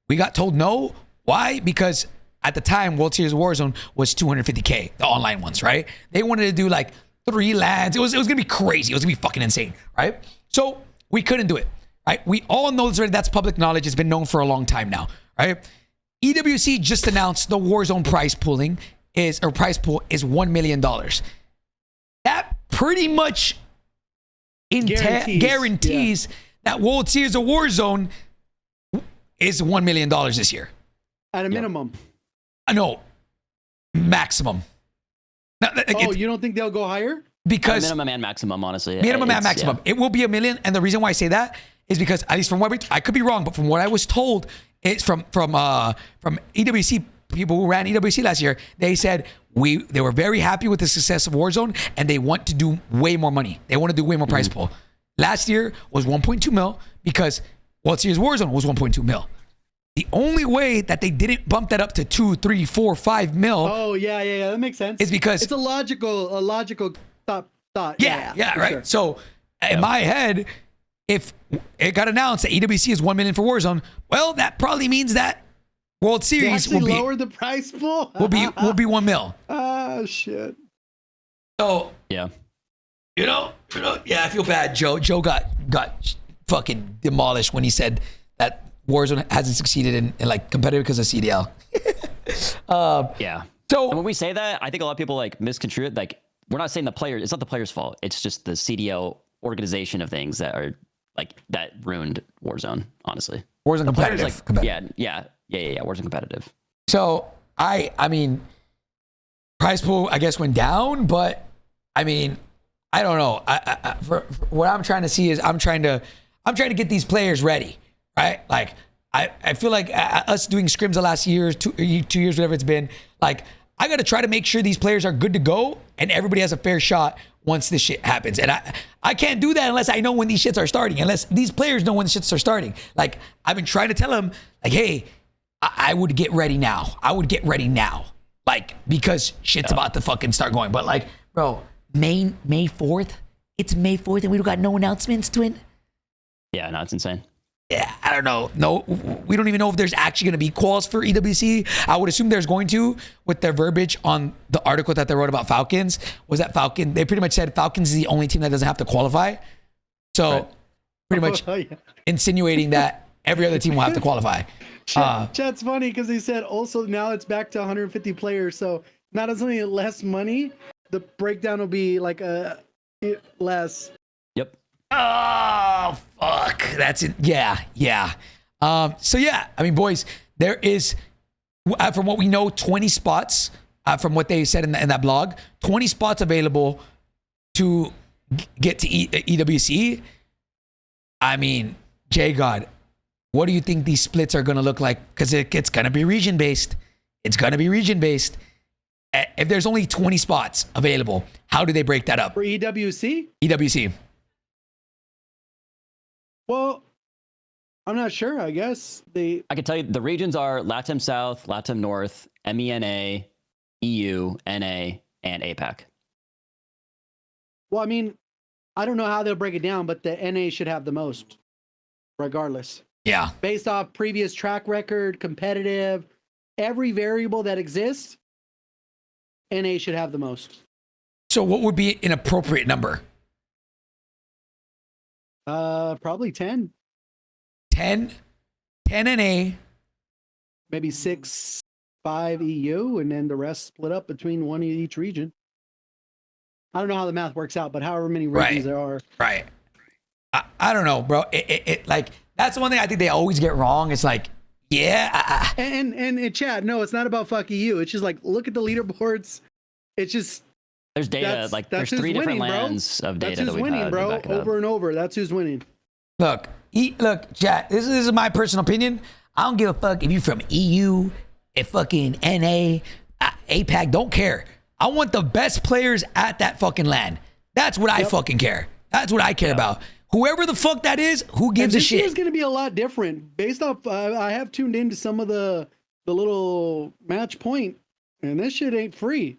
[SPEAKER 1] We got told no. Why? Because at the time, World Series Warzone was $250K, the online ones, right? They wanted to do like 3 lands. It was gonna be crazy. It was gonna be fucking insane, right? So we couldn't do it, right? We all know this already. That's public knowledge. It's been known for a long time now, right? EWC just announced the Warzone prize pool is $1 million. That pretty much guarantees that World Series of Warzone is $1 million this year.
[SPEAKER 2] At a minimum.
[SPEAKER 1] No, maximum.
[SPEAKER 2] You don't think they'll go higher?
[SPEAKER 3] Because minimum and maximum, honestly.
[SPEAKER 1] Minimum and maximum. Yeah. It will be $1 million, and the reason why I say that is because, at least from what I could be wrong, but from what I was told, it's from EWC people who ran EWC last year. They said they were very happy with the success of Warzone, and they want to do way more money. They want to do way more prize pool. Last year was 1.2 mil because World Series Warzone was 1.2 mil. The only way that they didn't bump that up to 2, 3, 4, 5 mil.
[SPEAKER 2] Oh yeah, that makes sense.
[SPEAKER 1] Is because
[SPEAKER 2] it's a logical thought.
[SPEAKER 1] Yeah, right.
[SPEAKER 2] Sure.
[SPEAKER 1] So in my head, if it got announced that EWC is 1 million for Warzone, well, that probably means that World Series will be
[SPEAKER 2] lower the price pool.
[SPEAKER 1] will be 1 mil.
[SPEAKER 2] Ah, shit.
[SPEAKER 1] So
[SPEAKER 3] yeah,
[SPEAKER 1] yeah, I feel bad. Joe got fucking demolished when he said that Warzone hasn't succeeded in like competitive because of CDL.
[SPEAKER 3] Yeah.
[SPEAKER 1] So
[SPEAKER 3] and when we say that, I think a lot of people like misconstrue it. Like, we're not saying the players. It's not the players' fault. It's just the CDL organization of things that are like that ruined Warzone. Honestly,
[SPEAKER 1] Warzone competitive.
[SPEAKER 3] Like,
[SPEAKER 1] competitive.
[SPEAKER 3] Yeah. Warzone competitive.
[SPEAKER 1] So I mean, prize pool I guess went down, but I mean, I don't know. For what I'm trying to see is I'm trying to get these players ready. Right? Like, I feel like us doing scrims the last years, 2 years, whatever it's been, like, I got to try to make sure these players are good to go and everybody has a fair shot once this shit happens. And I can't do that unless I know when these shits are starting, unless these players know when the shits are starting. Like, I've been trying to tell them, like, hey, I would get ready now. Like, because shit's about to fucking start going. But, like, bro, May 4th? It's May 4th and we don't got no announcements, twin?
[SPEAKER 3] Yeah, no, it's insane.
[SPEAKER 1] Yeah, I don't know. No, we don't even know if there's actually going to be quals for EWC. I would assume there's going to, with their verbiage on the article that they wrote about Falcons. Was that Falcon? They pretty much said Falcons is the only team that doesn't have to qualify. So pretty much insinuating that every other team will have to qualify.
[SPEAKER 2] Chat's funny because he said also now it's back to 150 players. So not as only less money, the breakdown will be like less.
[SPEAKER 3] Yep.
[SPEAKER 1] Oh, fuck. That's it. Yeah. So, yeah, I mean, boys, there is, from what we know, 20 spots, from what they said in that blog, 20 spots available to get to EWC. I mean, JGOD, what do you think these splits are going to look like? Because it's going to be region-based. If there's only 20 spots available, how do they break that up?
[SPEAKER 2] For EWC?
[SPEAKER 1] EWC.
[SPEAKER 2] Well, I'm not sure. I guess
[SPEAKER 3] I can tell you the regions are LATAM South, LATAM North, MENA, EU, NA, and APAC.
[SPEAKER 2] Well, I mean, I don't know how they'll break it down, but the NA should have the most, regardless.
[SPEAKER 1] Yeah.
[SPEAKER 2] Based off previous track record, competitive, every variable that exists, NA should have the most.
[SPEAKER 1] So what would be an appropriate number?
[SPEAKER 2] Probably 10.
[SPEAKER 1] 10 NA.
[SPEAKER 2] Maybe 6, 5 EU, and then the rest split up between one in each region. I don't know how the math works out, but however many regions there are.
[SPEAKER 1] Right. I don't know, bro. It like, that's the one thing I think they always get wrong. It's like, yeah.
[SPEAKER 2] And Chad, no, it's not about fuck EU. It's just like, look at the leaderboards. It's just,
[SPEAKER 3] there's data, like there's 3 different lands of data.
[SPEAKER 2] That's who's winning, bro. Over and over. That's who's winning.
[SPEAKER 1] Look, Chad, this is my personal opinion. I don't give a fuck if you're from EU, if fucking NA, APAC, don't care. I want the best players at that fucking land. That's what I fucking care. That's what I care about. Whoever the fuck that is, who gives a shit?
[SPEAKER 2] This is going to be a lot different. Based off, I have tuned into some of the little match point, and this shit ain't free.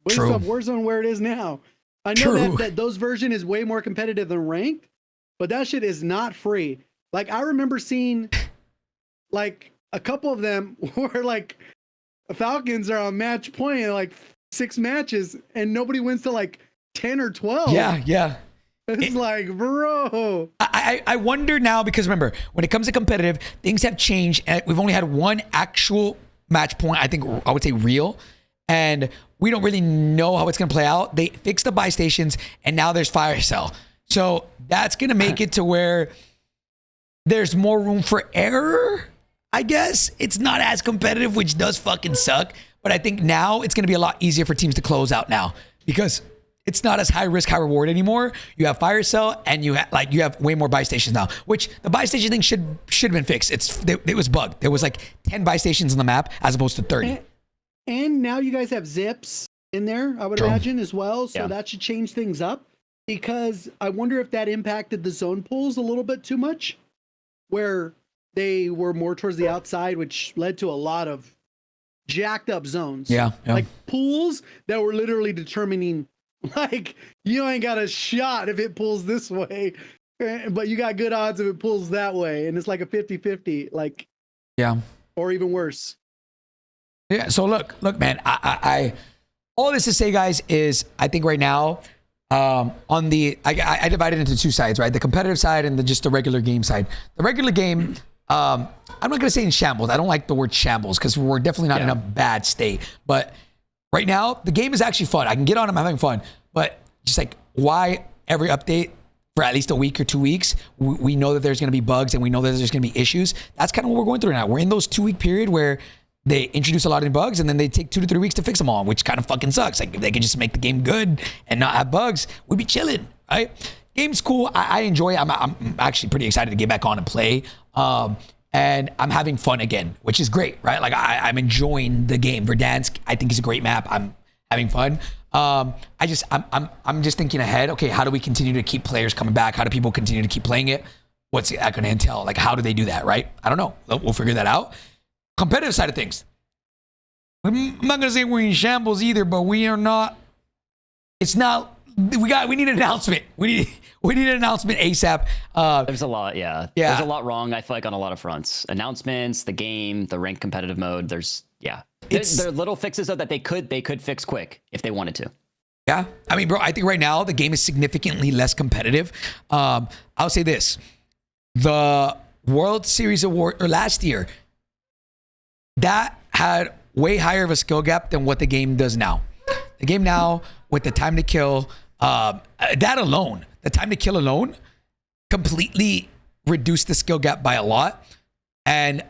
[SPEAKER 2] Based off Warzone where it is now. I know that those version is way more competitive than ranked, but that shit is not free. Like, I remember seeing, like, a couple of them where, like, Falcons are on match point in, like, 6 matches, and nobody wins till, like, 10 or 12.
[SPEAKER 1] Yeah.
[SPEAKER 2] It's like, bro.
[SPEAKER 1] I wonder now, because remember, when it comes to competitive, things have changed. And we've only had one actual match point, I think I would say real. And we don't really know how it's going to play out. They fixed the buy stations, and now there's fire sale. So that's going to make it to where there's more room for error, I guess. It's not as competitive, which does fucking suck. But I think now it's going to be a lot easier for teams to close out now, because it's not as high risk, high reward anymore. You have fire sale, and you have way more buy stations now, which the buy station thing should have been fixed. It was bugged. There was like 10 buy stations on the map as opposed to 30.
[SPEAKER 2] And now you guys have zips in there, I would imagine, as well. So that should change things up, because I wonder if that impacted the zone pulls a little bit too much, where they were more towards the outside, which led to a lot of jacked up zones.
[SPEAKER 1] Yeah.
[SPEAKER 2] Like pools that were literally determining, like, you ain't got a shot if it pulls this way, but you got good odds if it pulls that way. And it's like a 50-50, like, or even worse.
[SPEAKER 1] Yeah. So look, man, I all this to say, guys, is I think right now, on the, I divided into two sides, right? The competitive side and just the regular game side. The regular game, I'm not going to say in shambles. I don't like the word shambles, because we're definitely not in a bad state. But right now, the game is actually fun. I can get on, I'm having fun. But just like, why every update for at least a week or 2 weeks, we know that there's going to be bugs, and we know that there's going to be issues. That's kind of what we're going through right now. We're in those 2 week period where they introduce a lot of bugs, and then they take 2 to 3 weeks to fix them all, which kind of fucking sucks. Like, if they could just make the game good and not have bugs, we'd be chilling, right? Game's cool. I enjoy it. I'm actually pretty excited to get back on and play. And I'm having fun again, which is great, right? Like, I'm enjoying the game. Verdansk, I think, is a great map. I'm having fun. I'm just thinking ahead. Okay, how do we continue to keep players coming back? How do people continue to keep playing it? What's that going to entail? Like, how do they do that, right? I don't know. We'll figure that out. Competitive side of things, I'm not gonna say we're in shambles either, but we are not. It's not. We need an announcement. We need an announcement ASAP.
[SPEAKER 3] There's a lot, There's a lot wrong, I feel like, on a lot of fronts. Announcements, the game, the ranked competitive mode. There are little fixes though that they could fix quick if they wanted to.
[SPEAKER 1] Yeah, I mean, bro, I think right now the game is significantly less competitive. I'll say this: the World Series award, or last year, that had way higher of a skill gap than what the game does now. The game now, with the time to kill, that alone, the time to kill alone, completely reduced the skill gap by a lot. And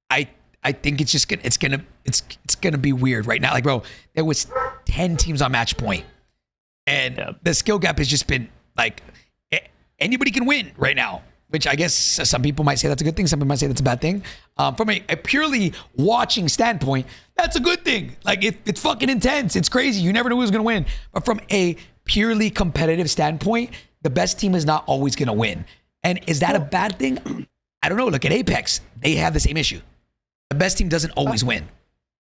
[SPEAKER 1] I think it's just gonna be weird right now. Like, bro, there was 10 teams on match point, and the skill gap has just been like, anybody can win right now. Which I guess some people might say that's a good thing. Some people might say that's a bad thing. From a purely watching standpoint, that's a good thing. Like, it's fucking intense. It's crazy. You never know who's going to win. But from a purely competitive standpoint, the best team is not always going to win. And is that a bad thing? I don't know. Look at Apex. They have the same issue. The best team doesn't always win.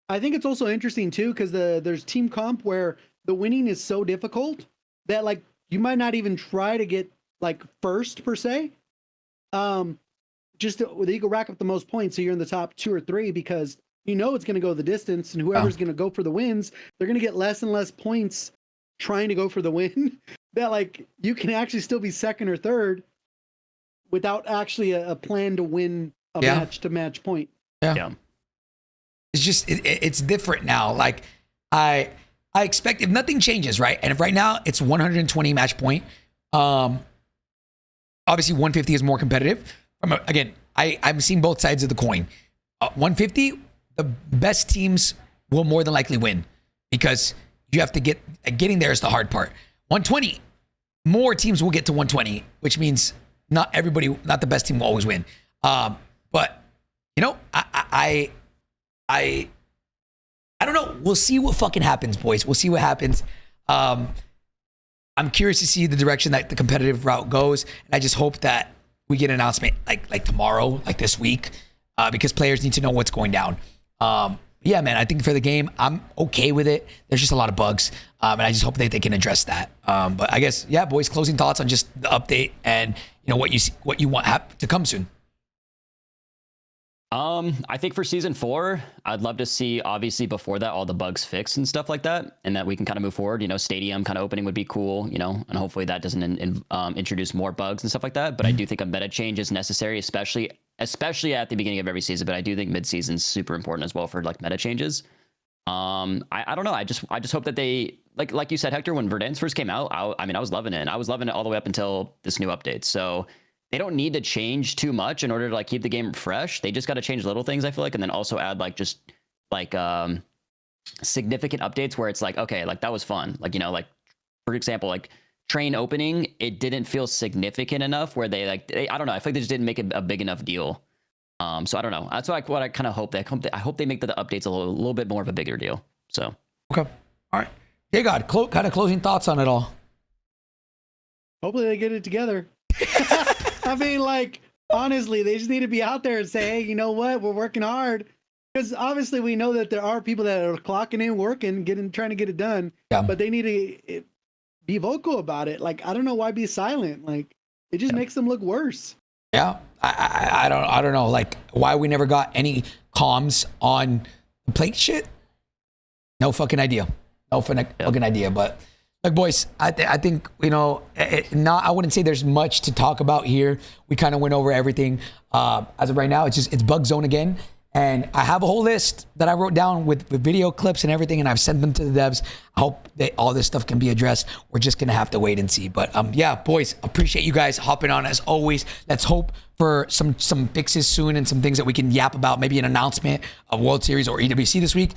[SPEAKER 2] I think it's also interesting, too, because there's team comp where the winning is so difficult that, like, you might not even try to get, like, first, per se. Just you can rack up the most points, so you're in the top 2 or 3, because you know it's going to go the distance, and whoever's going to go for the wins, they're going to get less and less points trying to go for the win. That, like, you can actually still be second or third without actually a plan to win a match to match point.
[SPEAKER 1] Yeah. It's just it's different now. Like, I expect, if nothing changes, right, and if right now it's 120 match point, obviously 150 is more competitive. Again, I'm seeing both sides of the coin. 150, the best teams will more than likely win, because you have to getting there is the hard part. 120, more teams will get to 120, which means not the best team will always win. But you know, I don't know. We'll see what fucking happens, boys. We'll see what happens. I'm curious to see the direction that the competitive route goes, and I just hope that we get an announcement like tomorrow, like this week, because players need to know what's going down. Yeah, man, I think for the game, I'm okay with it. There's just a lot of bugs, and I just hope that they can address that. But I guess, yeah, boys, closing thoughts on just the update and what you want to come soon.
[SPEAKER 3] I think for season 4, I'd love to see, obviously before that, all the bugs fixed and stuff like that, and that we can kind of move forward. You know, stadium kind of opening would be cool, you know, and hopefully that doesn't introduce more bugs and stuff like that. But I do think a meta change is necessary, especially at the beginning of every season. But I do think mid-season is super important as well for like meta changes. I don't know. I just hope that they like you said, Hector, when Verdansk first came out, I mean, I was loving it, and I was loving it all the way up until this new update. So they don't need to change too much in order to like keep the game fresh. They just got to change little things, I feel like, and then also add like just like significant updates where it's like, okay, like that was fun. Like, you know, like for example, like train opening, it didn't feel significant enough where I don't know. I feel like they just didn't make it a big enough deal. So I don't know. That's what I kind of hope. I hope they make the updates a little bit more of a bigger deal. So
[SPEAKER 1] Okay. All right. JGOD, kind of closing thoughts on it all.
[SPEAKER 2] Hopefully they get it together. I mean, like, honestly, they just need to be out there and say, hey, you know what? We're working hard. Because obviously we know that there are people that are clocking in, working, trying to get it done. Yeah. But they need to be vocal about it. Like, I don't know why be silent. Like, it just makes them look worse.
[SPEAKER 1] Yeah. I don't know. Like, why we never got any comms on the plate shit? No fucking idea. No fucking idea. But like, boys, I think, you know, I wouldn't say there's much to talk about here. We kind of went over everything. As of right now, it's bug zone again. And I have a whole list that I wrote down with video clips and everything, and I've sent them to the devs. I hope that all this stuff can be addressed. We're just going to have to wait and see. But yeah, boys, appreciate you guys hopping on as always. Let's hope for some fixes soon and some things that we can yap about, maybe an announcement of World Series or EWC this week.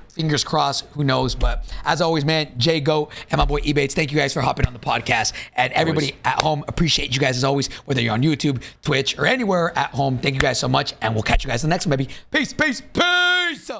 [SPEAKER 1] Fingers crossed, who knows? But as always, man, JGOD and my boy Ebatez, thank you guys for hopping on the podcast. And everybody at home, appreciate you guys as always, whether you're on YouTube, Twitch, or anywhere at home. Thank you guys so much, and we'll catch you guys in the next one, baby. Peace, peace, peace!